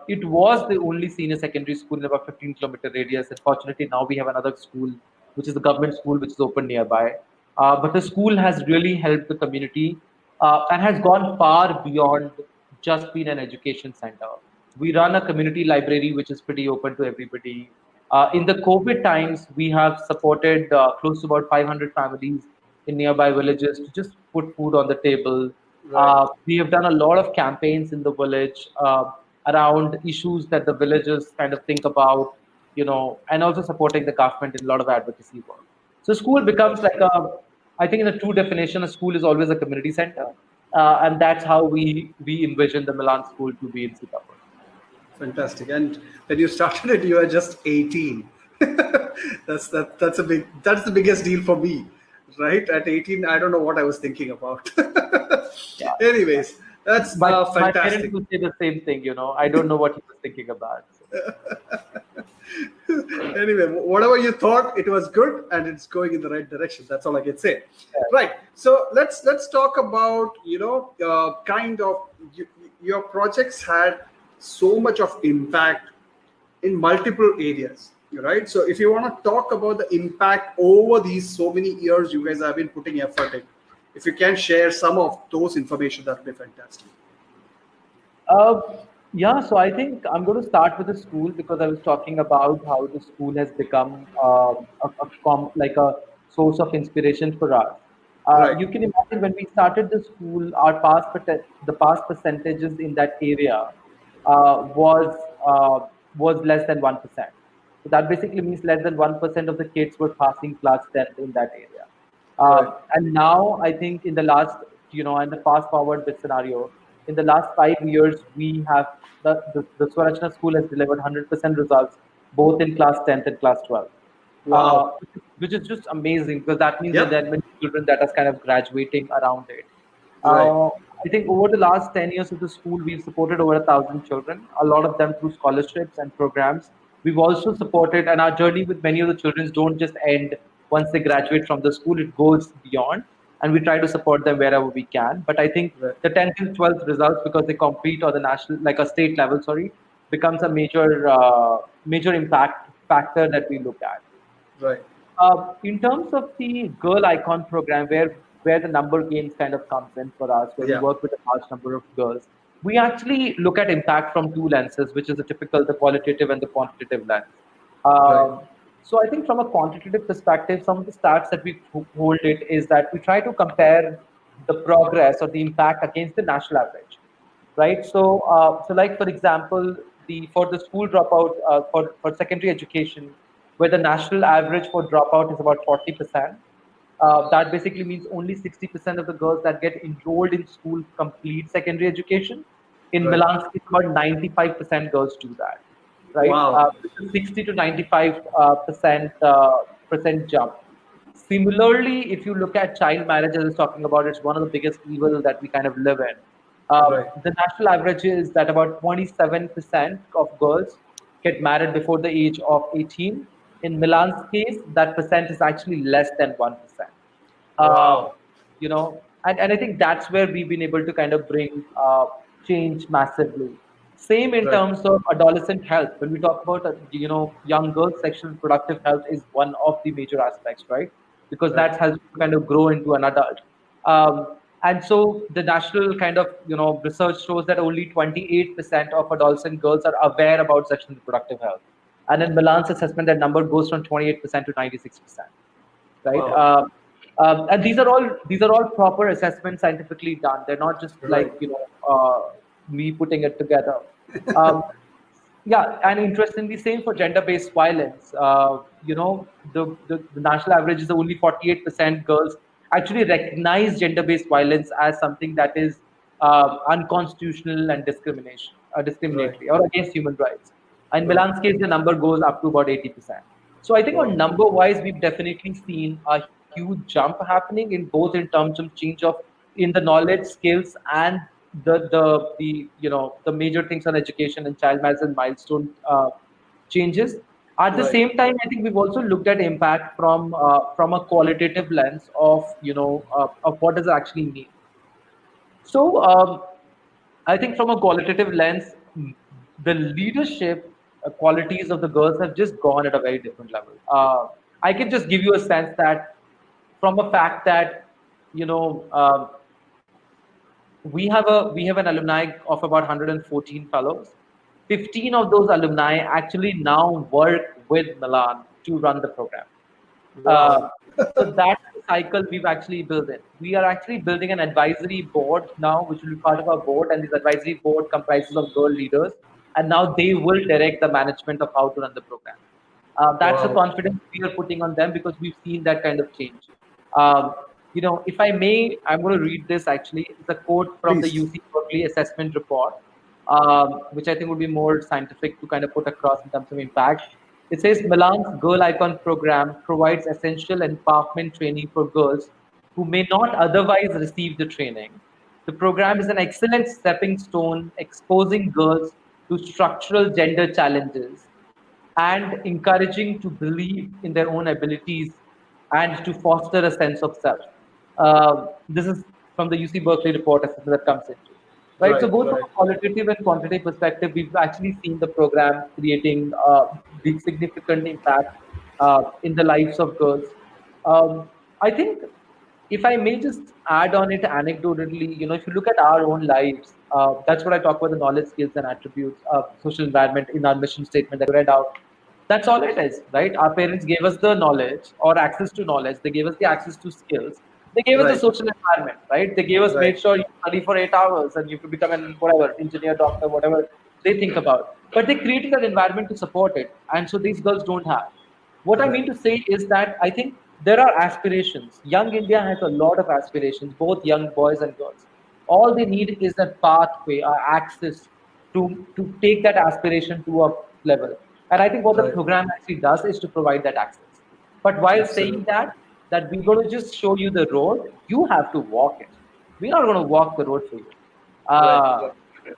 Speaker 2: It was the only senior secondary school in about 15-kilometer radius. Unfortunately, now we have another school, which is the government school, which is open nearby. But the school has really helped the community and has gone far beyond just being an education center. We run a community library, which is pretty open to everybody. In the COVID times, we have supported close to about 500 families in nearby villages to just put food on the table.
Speaker 1: Right.
Speaker 2: We have done a lot of campaigns in the village around issues that the villagers kind of think about, and also supporting the government in a lot of advocacy work. So school becomes like I think in a true definition, a school is always a community center, and that's how we envision the Milan school to be in Singapore.
Speaker 1: Fantastic. And when you started it, you were just 18. That's the biggest deal for me, right? At 18, I don't know what I was thinking about.
Speaker 2: Yeah, yeah.
Speaker 1: Anyways, that's
Speaker 2: My parents
Speaker 1: fantastic.
Speaker 2: would say the same thing. I don't know what he was thinking about. So,
Speaker 1: Anyway, whatever you thought, it was good and it's going in the right direction. That's all I can say.
Speaker 2: yeah.
Speaker 1: Right. So let's talk about kind of your projects had so much of impact in multiple areas, right? So if you want to talk about the impact over these so many years you guys have been putting effort in, if you can share some of those information, that would be fantastic.
Speaker 2: Uh, yeah, so I think I'm going to start with the school, because I was talking about how the school has become like a source of inspiration for us.
Speaker 1: Right.
Speaker 2: You can imagine when we started the school, the past percentages in that area was less than 1%. So that basically means less than 1% of the kids were passing class 10th in that area.
Speaker 1: Right.
Speaker 2: And now I think in the last, in the fast forward bit scenario, in the last 5 years, we have the Swarajna school has delivered 100% results both in class 10th and class 12,
Speaker 1: Wow.
Speaker 2: which is just amazing because that means that
Speaker 1: Yep.
Speaker 2: there are many children that are kind of graduating around it.
Speaker 1: Right.
Speaker 2: Uh, I think over the last 10 years of the school, we've supported over 1,000 children, a lot of them through scholarships and programs. We've also supported, and our journey with many of the children don't just end once they graduate from the school, it goes beyond, and we try to support them wherever we can. But I think
Speaker 1: Right.
Speaker 2: the 10th and 12th results, because they compete on the national, like a state level, sorry, becomes a major impact factor that we look at.
Speaker 1: Right.
Speaker 2: In terms of the Girl Icon program, where the number games kind of comes in for us, where we
Speaker 1: Yeah.
Speaker 2: work with a large number of girls, we actually look at impact from two lenses, which is the typical, the qualitative and the quantitative lens.
Speaker 1: Right.
Speaker 2: Um, so I think from a quantitative perspective, some of the stats that we hold it is that we try to compare the progress or the impact against the national average, right? So like for example, the for the school dropout for secondary education, where the national average for dropout is about 40%. That basically means only 60% of the girls that get enrolled in school complete secondary education. In
Speaker 1: Right.
Speaker 2: Milan's case, about 95% girls do that, right?
Speaker 1: Wow.
Speaker 2: 60 to 95 percent jump. Similarly, if you look at child marriage, as I was talking about, it's one of the biggest evils that we kind of live in.
Speaker 1: Right.
Speaker 2: The national average is that about 27% of girls get married before the age of 18. In Milan's case, that percent is actually less than 1%. Uh,
Speaker 1: Wow.
Speaker 2: and I think that's where we've been able to kind of bring change massively. Same in
Speaker 1: Right.
Speaker 2: terms of adolescent health. When we talk about, young girls' sexual and reproductive health is one of the major aspects, right? Because
Speaker 1: Right.
Speaker 2: that helps you kind of grow into an adult. And so the national kind of, research shows that only 28% of adolescent girls are aware about sexual and reproductive health. And in Milan's assessment, that number goes from 28% to 96%, right?
Speaker 1: Wow.
Speaker 2: And these are all proper assessments scientifically done. They're not just
Speaker 1: Right.
Speaker 2: like me putting it together. Um, yeah, and interestingly, same for gender-based violence. The national average is only 48% girls actually recognize gender-based violence as something that is unconstitutional and
Speaker 1: Right.
Speaker 2: discriminatory or against human rights. In
Speaker 1: Right.
Speaker 2: Milan's case, the number goes up to about 80%. So I think on
Speaker 1: Wow.
Speaker 2: number-wise, we've definitely seen a huge jump happening in both in terms of change of in the knowledge, skills, and the major things on education and child marriage and milestone changes. At the
Speaker 1: Right.
Speaker 2: same time, I think we've also looked at impact from a qualitative lens of what does it actually mean. So I think from a qualitative lens, the leadership qualities of the girls have just gone at a very different level. I can just give you a sense that from a fact that you know we have an alumni of about 114 fellows. 15 of those alumni actually now work with Milan to run the program.
Speaker 1: Wow.
Speaker 2: So that's the cycle we've actually built in. We are actually building an advisory board now, which will be part of our board, and this advisory board comprises of girl leaders, and now they will direct the management of how to run the program. That's the
Speaker 1: Wow.
Speaker 2: confidence we are putting on them because we've seen that kind of change. Um, if I may, I'm going to read this actually. It's a quote from the
Speaker 1: Please.
Speaker 2: UC Berkeley assessment report, which I think would be more scientific to kind of put across in terms of impact. It says Milan's Girl Icon program provides essential empowerment training for girls who may not otherwise receive the training. The program is an excellent stepping stone, exposing girls to structural gender challenges and encouraging to believe in their own abilities and to foster a sense of self. This is from the UC Berkeley report assessment that comes into. Right, so
Speaker 1: Right.
Speaker 2: both from
Speaker 1: Right.
Speaker 2: a qualitative and quantitative perspective, we've actually seen the program creating big significant impact in the lives of girls. I think if I may just add on it anecdotally, if you look at our own lives, that's what I talk about the knowledge, skills, and attributes of social environment in our mission statement that we read out. That's all it is, right? Our parents gave us the knowledge or access to knowledge. They gave us the access to skills. They gave us the
Speaker 1: Right.
Speaker 2: social environment, right? They gave us
Speaker 1: Right.
Speaker 2: made sure you study for 8 hours and you could become an whatever engineer, doctor, whatever they think about. But they're creating an environment to support it. And so these girls don't have. What I
Speaker 1: Right.
Speaker 2: mean to say is that I think there are aspirations. Young India has a lot of aspirations, both young boys and girls. All they need is a pathway, access to take that aspiration to a level. And I think what the
Speaker 1: Right.
Speaker 2: program actually does is to provide that access. But while saying
Speaker 1: Absolutely.
Speaker 2: that we're going to just show you the road, you have to walk it. We're not going to walk the road for you.
Speaker 1: Right.
Speaker 2: Uh,
Speaker 1: Right.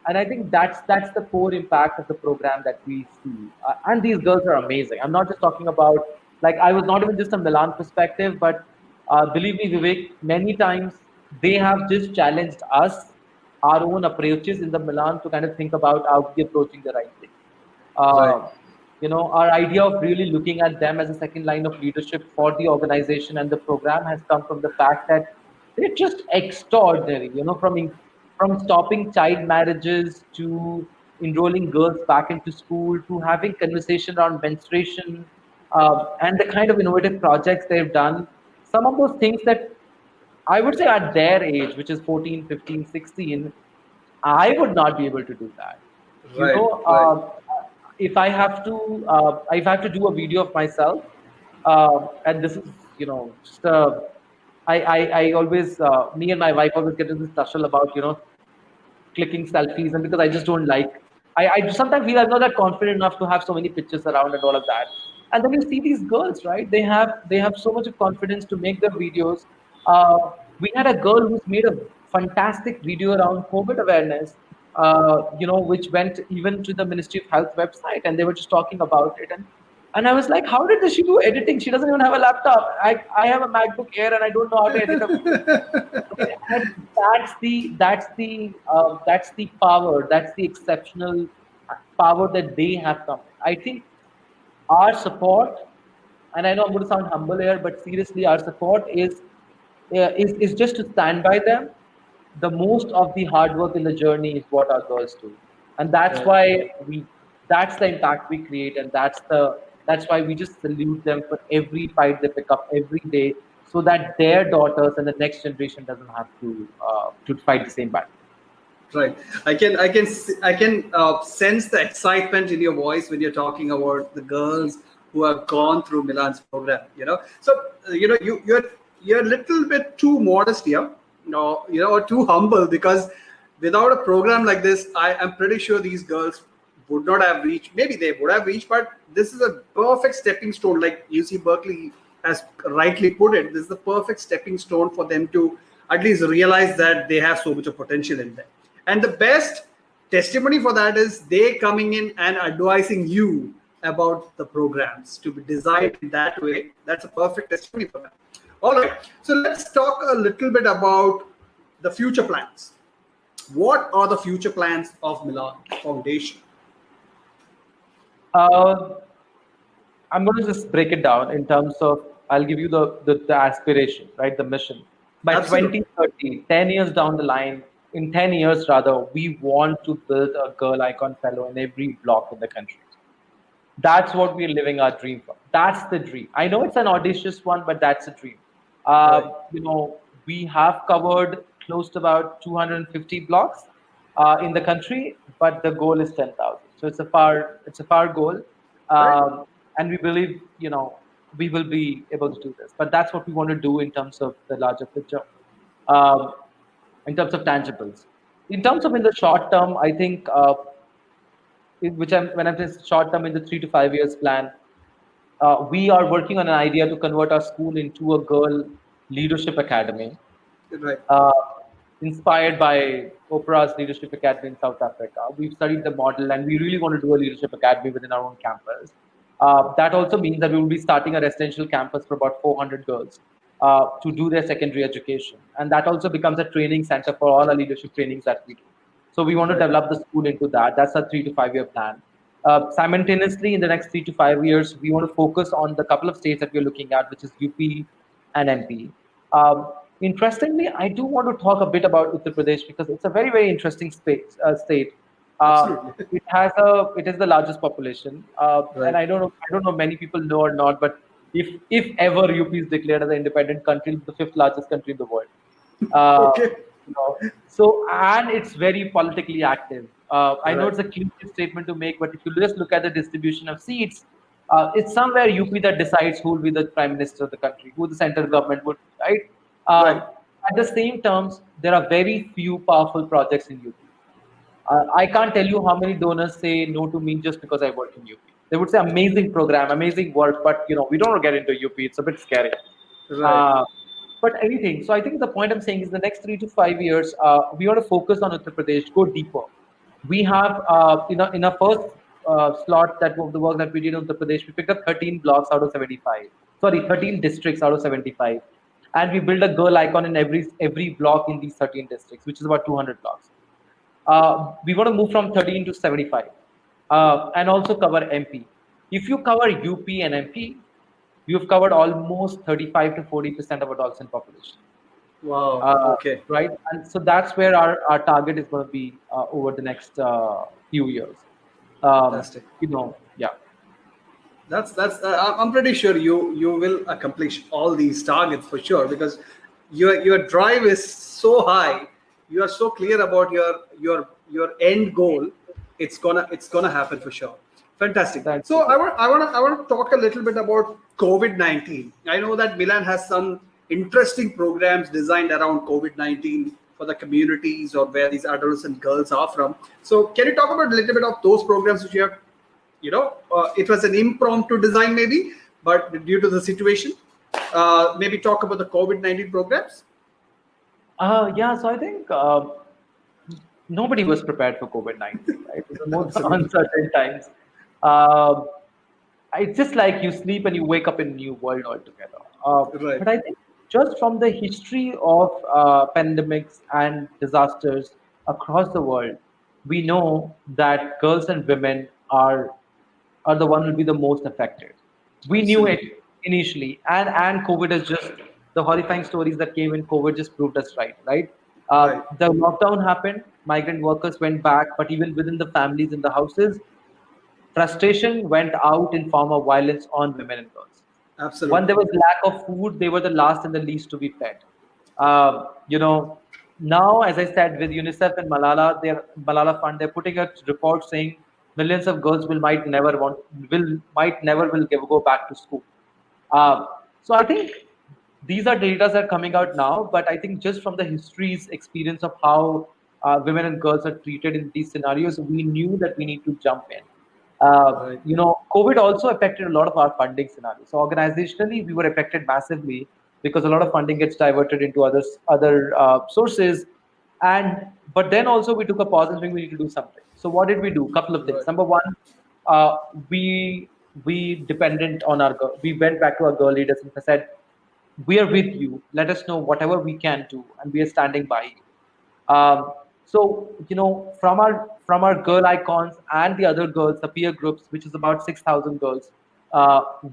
Speaker 2: and I think that's the core impact of the program that we see. And these girls are amazing. I'm not just talking about like I was not even just a Milan perspective, but believe me, Vivek, many times they have just challenged us, our own approaches in the Milan to kind of think about how we approaching the right thing.
Speaker 1: Right.
Speaker 2: Uh, our idea of really looking at them as a second line of leadership for the organization and the program has come from the fact that they're just extraordinary. From stopping child marriages to enrolling girls back into school to having conversation around menstruation and the kind of innovative projects they've done. Some of those things that I would say at their age, which is 14, 15, 16, I would not be able to do that. You
Speaker 1: Right.
Speaker 2: know,
Speaker 1: Right.
Speaker 2: if I have to do a video of myself, and this is, just I always, me and my wife always get into this tussle about, clicking selfies, and because I just don't like, I sometimes feel I'm not that confident enough to have so many pictures around and all of that. And then you see these girls, right? They have so much of confidence to make their videos. We had a girl who's made a fantastic video around COVID awareness, which went even to the Ministry of Health website, and they were just talking about it. And I was like, how did she do editing? She doesn't even have a laptop. I have a MacBook Air, and I don't know how to edit a video. And that's the power, that's the exceptional power that they have come. I think our support, and I know I'm going to sound humble here, but seriously, our support is just to stand by them. The most of the hard work in the journey is what our girls do, and that's
Speaker 1: Right.
Speaker 2: why we that's the impact we create, and that's why we just salute them for every fight they pick up every day, so that their daughters and the next generation doesn't have to fight the same battle.
Speaker 1: Right. I can sense the excitement in your voice when you're talking about the girls who have gone through Milan's program. So you're a little bit too modest here, or too humble, because without a program like this, I am pretty sure these girls would not have reached. Maybe they would have reached, but this is a perfect stepping stone, like UC Berkeley has rightly put it. This is the perfect stepping stone for them to at least realize that they have so much of potential in them. And the best testimony for that is they coming in and advising you about the programs to be designed in that way. That's a perfect testimony for that. All right. So let's talk a little bit about the future plans. What are the future plans of Milan Foundation?
Speaker 2: uh, I'm going to just break it down in terms of I'll give you the aspiration, right? The mission. By
Speaker 1: Absolutely.
Speaker 2: 2030, 10 years down the line, in 10 years rather, we want to build a girl icon fellow in every block in the country. That's what we're living our dream for. That's the dream. I know it's an audacious one, but that's a dream.
Speaker 1: Right.
Speaker 2: We have covered close to about 250 blocks in the country, but the goal is 10,000. So it's a far goal,
Speaker 1: Right.
Speaker 2: and we believe we will be able to do this. But that's what we want to do in terms of the larger picture. Um, in terms of tangibles. In terms of in the short term, I think when I'm saying short term in the 3 to 5 years plan, we are working on an idea to convert our school into a girl leadership academy,
Speaker 1: Right.
Speaker 2: uh, inspired by Oprah's Leadership Academy in South Africa. We've studied the model, and we really want to do a leadership academy within our own campus. That also means that we will be starting a residential campus for about 400 girls to do their secondary education, and that also becomes a training center for all our leadership trainings that we do. So we want to
Speaker 1: Right.
Speaker 2: develop the school into that. That's a 3 to 5 year plan. Simultaneously, in the next 3 to 5 years, we want to focus on the couple of states that we're looking at, which is UP and MP. Interestingly, I do want to talk a bit about Uttar Pradesh because it's a very, very interesting state.
Speaker 1: Absolutely.
Speaker 2: It is the largest population, and
Speaker 1: Right.
Speaker 2: I don't know many people know or not, but if ever UP is declared as an independent country, it's the fifth largest country in the world. Uh,
Speaker 1: Okay.
Speaker 2: so and it's very politically active. I know
Speaker 1: Right.
Speaker 2: it's a cliche statement to make, but if you just look at the distribution of seats, it's somewhere UP that decides who will be the prime minister of the country, who the central
Speaker 1: Right.
Speaker 2: government would be, right?
Speaker 1: Right.
Speaker 2: At the same terms, there are very few powerful projects in UP. I can't tell you how many donors say no to me just because I work in UP. They would say amazing program, amazing work, but we don't want to get into UP. It's a bit scary.
Speaker 1: Right.
Speaker 2: Uh, but anything. So I think the point I'm saying is the next 3 to 5 years, we want to focus on Uttar Pradesh, go deeper. We have, in our first slot that was the work that we did in Uttar Pradesh, we picked up 13 blocks out of 75. Sorry, 13 districts out of 75, and we built a girl icon in every block in these 13 districts, which is about 200 blocks. We want to move from 13 to 75, and also cover MP. If you cover UP and MP, you've covered almost 35 to 40% of adolescent population.
Speaker 1: Wow.
Speaker 2: Uh,
Speaker 1: Okay.
Speaker 2: right? And so that's where our target is going to be over the next few years.
Speaker 1: Fantastic.
Speaker 2: Yeah.
Speaker 1: That's. I'm pretty sure you will accomplish all these targets for sure because your drive is so high. You are so clear about your end goal. It's gonna happen for sure. Fantastic.
Speaker 2: Thank
Speaker 1: So
Speaker 2: you.
Speaker 1: I want to talk a little bit about COVID-19. I know that Milan has some interesting programs designed around COVID-19 for the communities or where these adolescent girls are from. So can you talk about a little bit of those programs which you have, it was an impromptu design maybe, but due to the situation, maybe talk about the COVID-19 programs.
Speaker 2: Yeah, so I think nobody was prepared for COVID-19, right? It was the most
Speaker 1: Absolutely.
Speaker 2: uncertain times. Um it's just like you sleep and you wake up in a new world altogether.
Speaker 1: Right.
Speaker 2: But I think just from the history of pandemics and disasters across the world, we know that girls and women are the one who will be the most affected. We knew it
Speaker 1: Absolutely.
Speaker 2: initially, and COVID is just the horrifying stories that came in COVID just proved us right, right?
Speaker 1: Right.
Speaker 2: The lockdown happened, migrant workers went back, but even within the families in the houses, frustration went out in form of violence on women and girls. When
Speaker 1: Absolutely.
Speaker 2: there was lack of food, they were the last and the least to be fed. Uh, you know, Now, as I said, with UNICEF and their Malala Fund, they're putting a report saying millions of girls might never will go back to school. Uh, so I think these are data that are coming out now, but I think just from the history's experience of how women and girls are treated in these scenarios, we knew that we need to jump in.
Speaker 1: Right.
Speaker 2: COVID also affected a lot of our funding scenarios. So organizationally, we were affected massively because a lot of funding gets diverted into other sources. And but then also we took a pause and saying we need to do something. So what did we do? Couple of things.
Speaker 1: Right.
Speaker 2: Number one, uh, we we went back to our girl leaders and said, we are with you. Let us know whatever we can do, and we are standing by you. From our girl icons and the other girls, the peer groups, which is about 6,000 girls,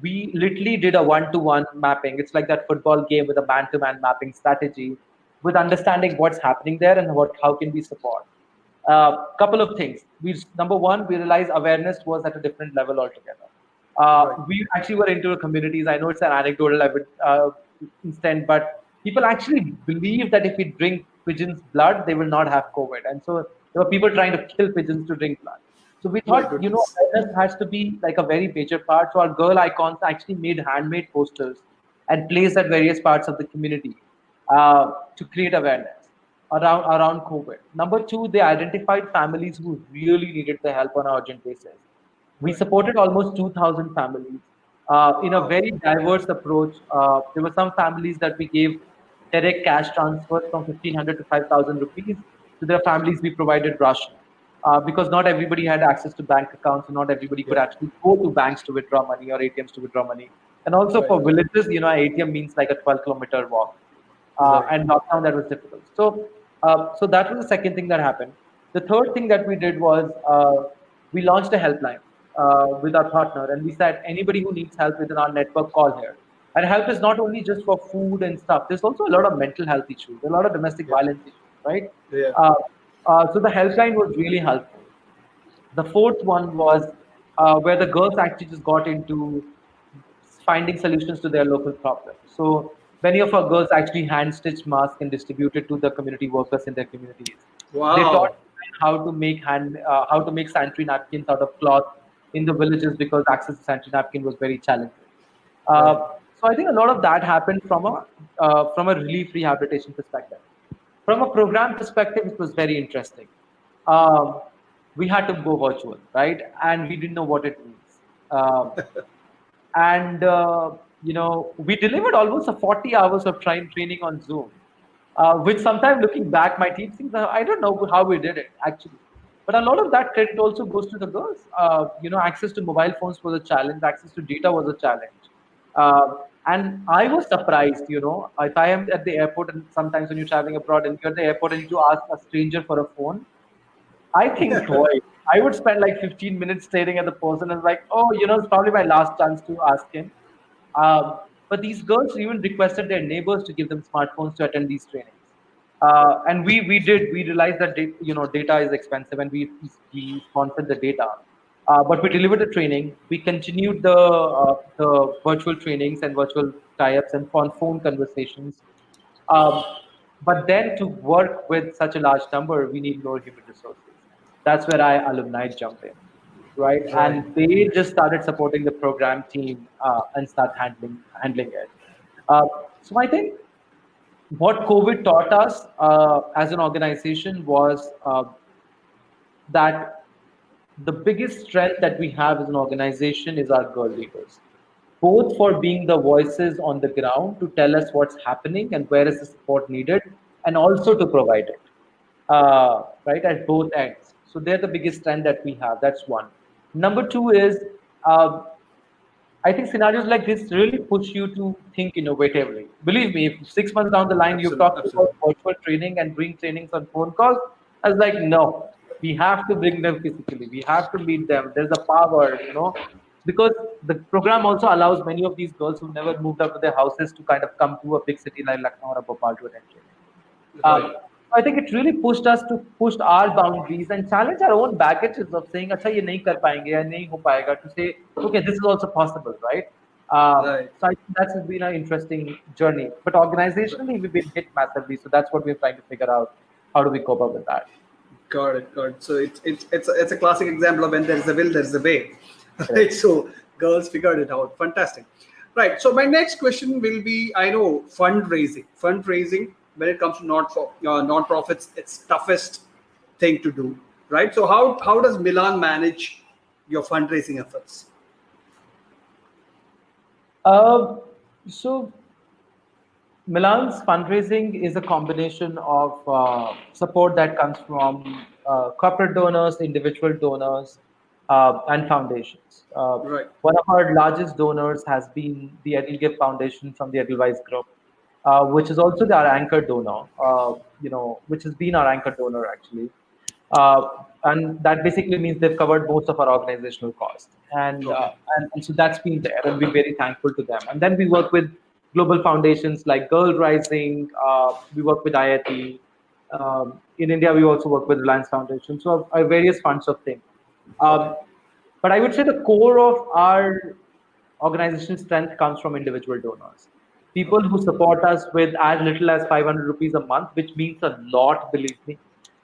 Speaker 2: we literally did a one-to-one mapping. It's like that football game with a man-to-man mapping strategy, with understanding what's happening there and how can we support. Couple of things. Number one, we realized awareness was at a different level altogether.
Speaker 1: Right.
Speaker 2: We actually were into communities. I know it's an anecdotal instant, but people actually believe that if we drink pigeons' blood, they will not have COVID. And so there were people trying to kill pigeons to drink blood. So we
Speaker 1: My
Speaker 2: thought,
Speaker 1: goodness.
Speaker 2: awareness has to be like a very major part. So our girl icons actually made handmade posters and placed at various parts of the community to create awareness around COVID. Number two, they identified families who really needed the help on an urgent basis. We
Speaker 1: Right.
Speaker 2: supported almost 2,000 families in a
Speaker 1: Wow.
Speaker 2: very diverse approach. There were some families that we gave direct cash transfers from 1,500 to 5,000 rupees. To their families, we provided ration because not everybody had access to bank accounts, and not everybody could
Speaker 1: Yeah.
Speaker 2: actually go to banks to withdraw money or ATMs to withdraw money. And also
Speaker 1: Right.
Speaker 2: for villages, ATM means like a 12-kilometer walk,
Speaker 1: Right.
Speaker 2: and lockdown that was difficult. So that was the second thing that happened. The third thing that we did was we launched a helpline with our partner, and we said anybody who needs help within our network, call here. And help is not only just for food and stuff. There's also a lot of mental health issues, a lot of domestic
Speaker 1: Yeah.
Speaker 2: violence issues, right?
Speaker 1: Yeah.
Speaker 2: Uh, so the helpline was really helpful. The fourth one was where the girls actually just got into finding solutions to their local problems. So many of our girls actually hand stitched masks and distributed to the community workers in their communities. They taught
Speaker 1: Wow.
Speaker 2: how to make how to make sanitary napkins out of cloth in the villages because access to sanitary napkin was very challenging.
Speaker 1: Right.
Speaker 2: So I think a lot of that happened from a relief rehabilitation perspective. From a program perspective, it was very interesting. Um, we had to go virtual, right? And we didn't know what it means. Um, and we delivered almost a 40 hours of training on Zoom, which sometimes looking back, my team thinks I don't know how we did it actually. But a lot of that credit also goes to the girls. Access to mobile phones was a challenge. Access to data was a challenge. And I was surprised, if I am at the airport and sometimes when you're traveling abroad and you're at the airport and you ask a stranger for a phone, I think twice. I would spend like 15 minutes staring at the person and like, oh, it's probably my last chance to ask him. But these girls even requested their neighbors to give them smartphones to attend these trainings. And we realized that data is expensive, and we sponsored the data. But we delivered the training. We continued the virtual trainings and virtual tie-ups and phone conversations. Um, but then to work with such a large number, we need more human resources. That's where I alumni jump in, right?
Speaker 1: Right.
Speaker 2: And they just started supporting the program team and start handling it. Uh, so I think what COVID taught us as an organization was that the biggest strength that we have as an organization is our girl leaders, both for being the voices on the ground to tell us what's happening and where is the support needed, and also to provide it, right, at both ends. So they're the biggest strength that we have. That's one. Number two is uh, I think scenarios like this really push you to think innovatively. Believe me, if 6 months down the line you've
Speaker 1: Absolutely.
Speaker 2: talked about
Speaker 1: Absolutely.
Speaker 2: virtual training and doing trainings on phone calls, I was like, no, we have to bring them physically. We have to meet them. There's a power, because the program also allows many of these girls who never moved out of their houses to kind of come to a big city like Lucknow or Bhopal to attend training.
Speaker 1: Right.
Speaker 2: I think it really pushed us to push our boundaries and challenge our own baggages of saying, "अच्छा ये नहीं कर पाएंगे या नहीं हो पाएगा." To say, okay, this is also possible, right?
Speaker 1: Right.
Speaker 2: So I think that's been an interesting journey. But organizationally, we've been hit massively. So that's what we're trying to figure out. How do we cope up with that?
Speaker 1: Got it. Got it. So it's a classic example of when there is a will, there is a way. Right.
Speaker 2: Correct.
Speaker 1: So girls figured it out. Fantastic. Right. So my next question will be: I know fundraising. Fundraising when it comes to not for non-profits, it's toughest thing to do. Right. So how does Milan manage your fundraising efforts?
Speaker 2: Um, so Milan's fundraising is a combination of support that comes from corporate donors, individual donors, and foundations.
Speaker 1: Right.
Speaker 2: One of our largest donors has been the Edelgift Foundation from the Edelweiss Group, which is also our anchor donor, which has been our anchor donor actually. And that basically means they've covered most of our organizational costs,
Speaker 1: Okay.
Speaker 2: and so that's been there, and we're very thankful to them. And then we work with global foundations like Girl Rising. We work with IIT. In India, we also work with Reliance Foundation. So our various funds of things.
Speaker 1: Okay.
Speaker 2: Um, but I would say the core of our organizational strength comes from individual donors. People
Speaker 1: Okay.
Speaker 2: who support us with as little as 500 rupees a month, which means a lot, believe me,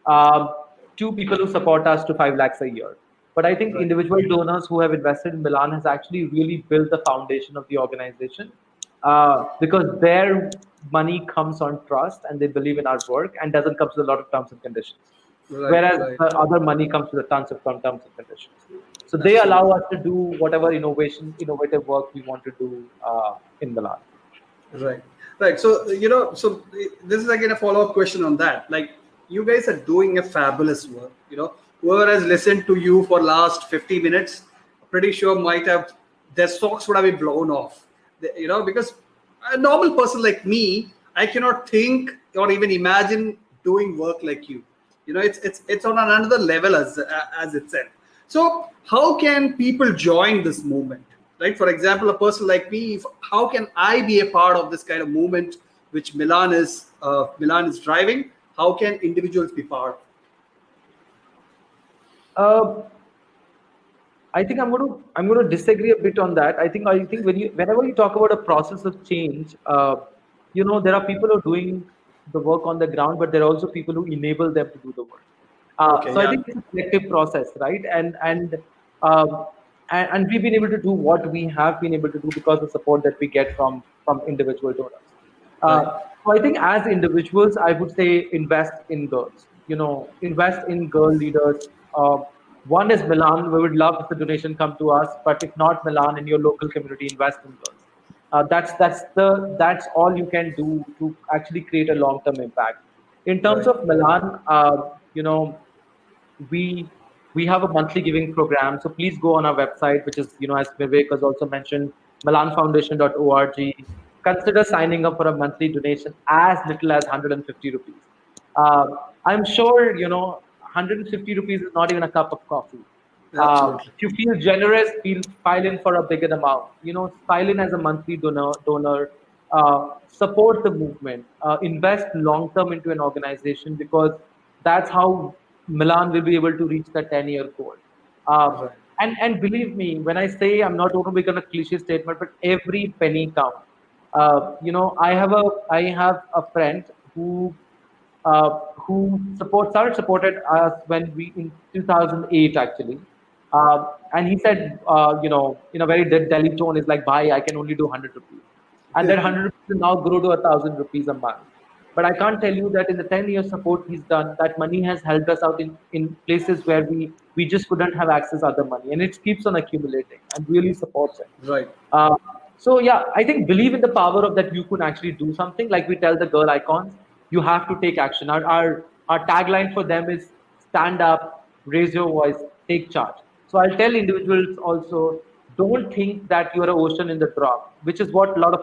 Speaker 2: um, to people who support us to 5 lakhs a year. But I think
Speaker 1: Right.
Speaker 2: individual donors who have invested in Milan has actually really built the foundation of the organization because their money comes on trust and they believe in our work and doesn't come with a lot of terms and conditions.
Speaker 1: Right.
Speaker 2: Whereas
Speaker 1: Right.
Speaker 2: the other money comes with a tons of terms and conditions. So they allow
Speaker 1: Absolutely.
Speaker 2: us to do whatever innovative work we want to do in Milan.
Speaker 1: Right, right. So this is again a follow-up question on that. Like, you guys are doing a fabulous work. Whoever has listened to you for last 50 minutes, pretty sure might have their socks would have been blown off. Because a normal person like me, I cannot think or even imagine doing work like you. It's on another level as itself. So how can people join this movement? Right. For example, a person like me, how can I be a part of this kind of movement which Milan is driving? How can individuals be part?
Speaker 2: Uh, I think I'm going to disagree a bit on that. I think whenever you talk about a process of change, there are people who are doing the work on the ground, but there are also people who enable them to do the work.
Speaker 1: Okay,
Speaker 2: So I
Speaker 1: yeah,
Speaker 2: think it's a collective process, right? Um, and we've been able to do what we have been able to do because of support that we get from individual donors.
Speaker 1: right,
Speaker 2: So I think as individuals, I would say invest in girls. Invest in girl leaders. Uh, One is Milan. We would love if the donation come to us, but if not Milan in your local community, invest in girls. That's all you can do to actually create a long term impact. In terms
Speaker 1: right,
Speaker 2: of Milan, we we have a monthly giving program. So please go on our website, which is, as Vivek has also mentioned, milanfoundation.org. Consider signing up for a monthly donation as little as 150 rupees. Uh, I'm sure, 150 rupees is not even a cup of coffee.
Speaker 1: absolutely,
Speaker 2: If you feel generous, file in for a bigger amount. File in as a monthly donor. Support the movement. Invest long term into an organization, because that's how Milan will be able to reach the 10-year goal. Uh,
Speaker 1: right,
Speaker 2: and believe me, when I say, I'm not going to make a cliche statement, but every penny counts. I have a friend who supported us when we in 2008 actually. And he said, in a very Delhi tone, is like, "Bhai, I can only do 100 rupees," and that 100 rupees will now grow to 1,000 rupees a month. But I can't tell you that in the 10 years support he's done, that money has helped us out in places where we just couldn't have access other money, and it keeps on accumulating and really supports it.
Speaker 1: right,
Speaker 2: Uh, so yeah, I think believe in the power of that you could actually do something. Like we tell the girl icons, you have to take action. Our tagline for them is stand up, raise your voice, take charge. So I'll tell individuals also, don't think that you're an ocean in the drop, which is what a lot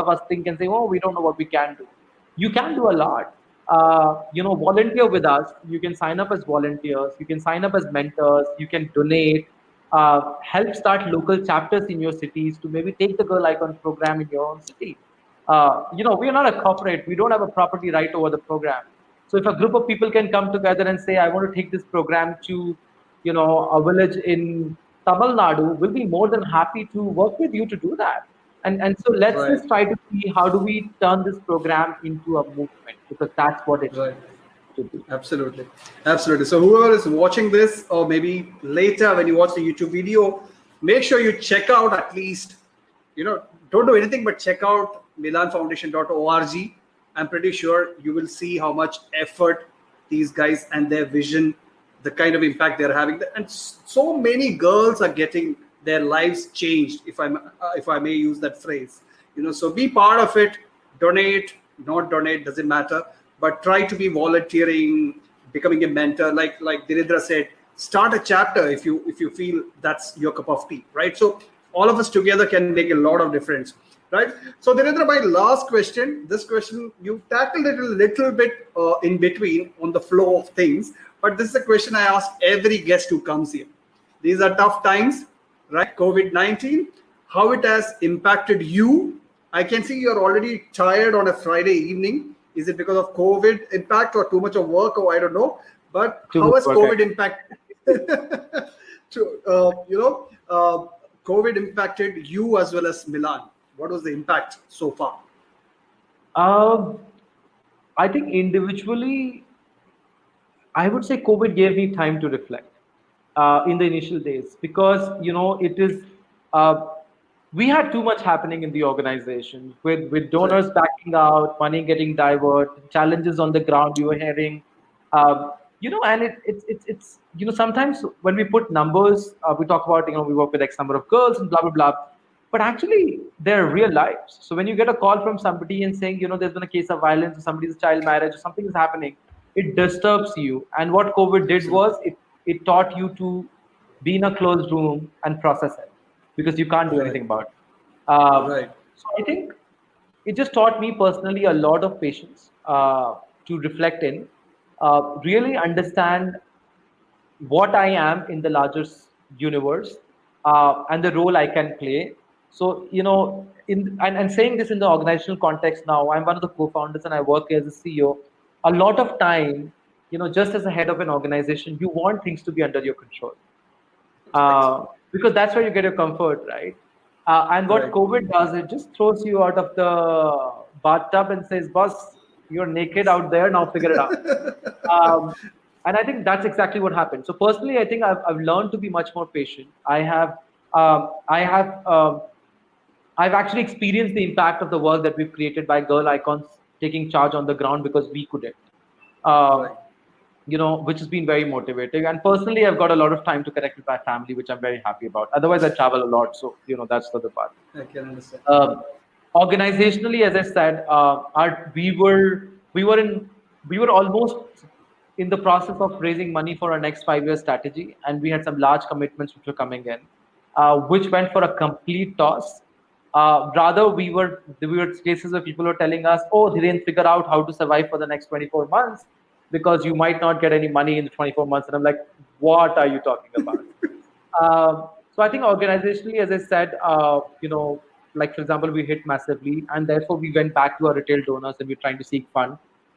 Speaker 2: of us think and say, oh, we don't know what we can do. You can do a lot. Volunteer with us. You can sign up as volunteers. You can sign up as mentors. You can donate. Help start local chapters in your cities to maybe take the Girl Icons program in your own city. We are not a corporate. We don't have a property right over the program. So if a group of people can come together and say, I want to take this program to, a village in Tamil Nadu, we'll be more than happy to work with you to do that. And so let's
Speaker 1: right,
Speaker 2: just try to see how do we turn this program into a movement, because that's what it
Speaker 1: right.
Speaker 2: needs to be.
Speaker 1: Absolutely. Absolutely. So whoever is watching this, or maybe later when you watch the YouTube video, make sure you check out at least, don't do anything but check out milanfoundation.org. I'm pretty sure you will see how much effort these guys and their vision, the kind of impact they're having. And so many girls are getting their lives changed, if I may use that phrase. So be part of it, donate, not donate, doesn't matter, but try to be volunteering, becoming a mentor. Like Dhirendra said, start a chapter if you feel that's your cup of tea, right? So all of us together can make a lot of difference, right? So Dhirendra, my last question, this question you tackled it a little bit in between on the flow of things, but this is a question I ask every guest who comes here. These are tough times, right? COVID-19, how it has impacted you. I can see you're already tired on a Friday evening. Is it because of COVID impact or too much of work, or I don't know? But
Speaker 2: Too
Speaker 1: how
Speaker 2: much
Speaker 1: has
Speaker 2: work.
Speaker 1: COVID impact to COVID impacted you as well as Milan? What was the impact so far?
Speaker 2: Um, I think individually, I would say COVID gave me time to reflect in the initial days, because it is uh, we had too much happening in the organization, with
Speaker 1: Right,
Speaker 2: donors backing out, money getting diverted, challenges on the ground you were hearing, and it's sometimes when we put numbers, we talk about we work with X number of girls and blah blah blah, but actually they're real lives. So when you get a call from somebody and saying there's been a case of violence, or somebody's child marriage, or something is happening, it disturbs you. And what COVID did
Speaker 1: absolutely.
Speaker 2: was it taught you to be in a closed room and process it, because you can't do
Speaker 1: Right,
Speaker 2: anything about it.
Speaker 1: right,
Speaker 2: So I think it just taught me personally a lot of patience to reflect in, really understand what I am in the larger universe, and the role I can play. So, and saying this in the organizational context now, I'm one of the co-founders and I work as a CEO. A lot of time, just as a head of an organization, you want things to be under your control,
Speaker 1: right,
Speaker 2: because that's where you get your comfort, right? And what
Speaker 1: right.
Speaker 2: COVID does, it just throws you out of the bathtub and says, "Boss, you're naked out there. Now figure it out." Um, And I think that's exactly what happened. So personally, I think I've learned to be much more patient. I've actually experienced the impact of the work that we've created by girl icons taking charge on the ground because we couldn't. Um,
Speaker 1: Right.
Speaker 2: which has been very motivating. And personally, I've got a lot of time to connect with my family, which I'm very happy about. Otherwise, I travel a lot, so that's the other part.
Speaker 1: I can understand.
Speaker 2: Um, Organizationally, as I said, we were almost in the process of raising money for our next 5 year strategy, and we had some large commitments which were coming in, which went for a complete toss. Rather, we were cases where people were telling us, "Oh, they didn't figure out how to survive for the next 24 months because you might not get any money in the 24 months." And I'm like, "What are you talking about?" So I think organizationally, as I said, like for example, we hit massively, and therefore we went back to our retail donors and we're trying to seek fund.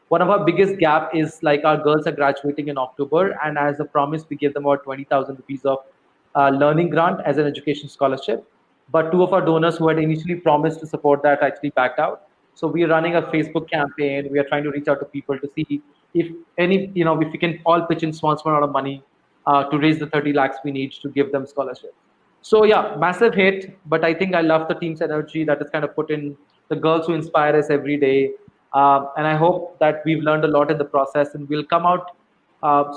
Speaker 2: One of our biggest gap is like our girls are graduating in October, and as a promise, we gave them about 20,000 rupees of learning grant as an education scholarship. But two of our donors who had initially promised to support that actually backed out. So we are running a Facebook campaign. We are trying to reach out to people to see if if we can all pitch in small amount of money to raise the 30 lakhs we need to give them scholarships. So yeah, massive hit. But I think I love the team's energy that is kind of put in, the girls who inspire us every day. And I hope that we've learned a lot in the process and we'll come out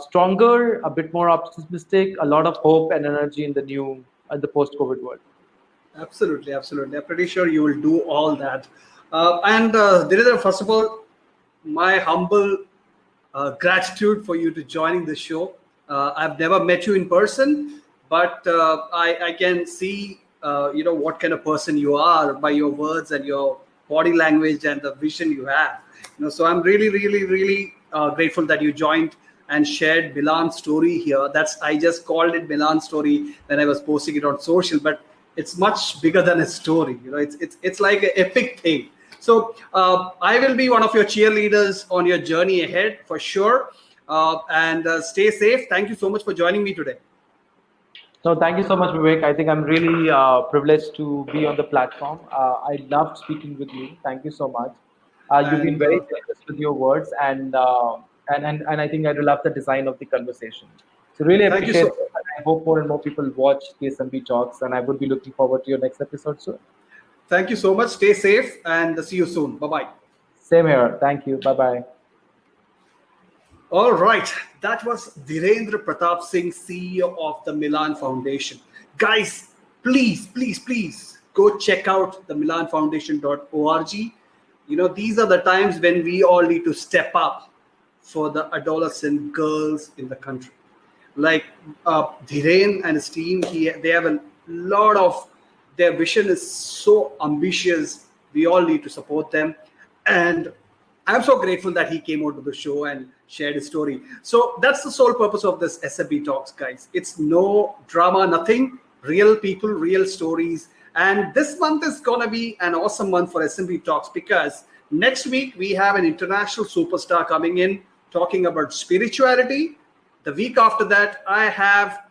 Speaker 2: stronger, a bit more optimistic, a lot of hope and energy in the post-COVID world.
Speaker 1: Absolutely, absolutely. I'm pretty sure you will do all that. And Dhirendra, first of all, my humble gratitude for you to joining the show. I've never met you in person, but I can see what kind of person you are by your words and your body language and the vision you have. So I'm really, really, really grateful that you joined and shared Milan story here. That's I just called it Milan story when I was posting it on social, but it's much bigger than a story. It's like an epic thing. So I will be one of your cheerleaders on your journey ahead for sure. And stay safe. Thank you so much for joining me today.
Speaker 2: So thank you so much, Vivek. I think I'm really privileged to be on the platform. I loved speaking with you. Thank you so much. You've been
Speaker 1: And
Speaker 2: very generous with your words, and I think I love the design of the conversation. So really
Speaker 1: thank you
Speaker 2: appreciate
Speaker 1: so
Speaker 2: it. I hope more and more people watch KSMB Talks, and I would be looking forward to your next episode soon.
Speaker 1: thank you so much. Stay safe and see you soon. Bye bye.
Speaker 2: Same here. Thank you. Bye bye.
Speaker 1: All right, that was Dhirendra Pratap Singh, CEO of the Milaan Foundation. Guys, please, please, please go check out the milanfoundation.org. These are the times when we all need to step up for the adolescent girls in the country. Like Dhiren and his team, they have a lot of, their vision is so ambitious. We all need to support them. And I'm so grateful that he came out to the show and shared his story. So that's the sole purpose of this SMB Talks, guys. It's no drama, nothing. Real people, real stories. And this month is going to be an awesome month for SMB Talks because next week we have an international superstar coming in talking about spirituality. The week after that, I have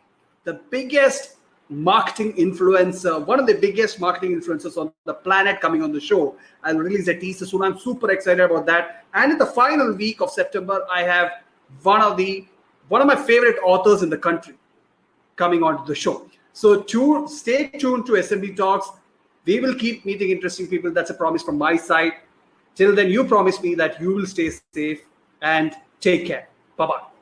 Speaker 1: the biggest marketing influencer, one of the biggest marketing influencers on the planet coming on the show. I'll release a teaser soon. I'm super excited about that. And in the final week of September, I have one of my favorite authors in the country coming onto the show. So stay tuned to SMB Talks. We will keep meeting interesting people. That's a promise from my side. Till then, you promise me that you will stay safe and take care. Bye-bye.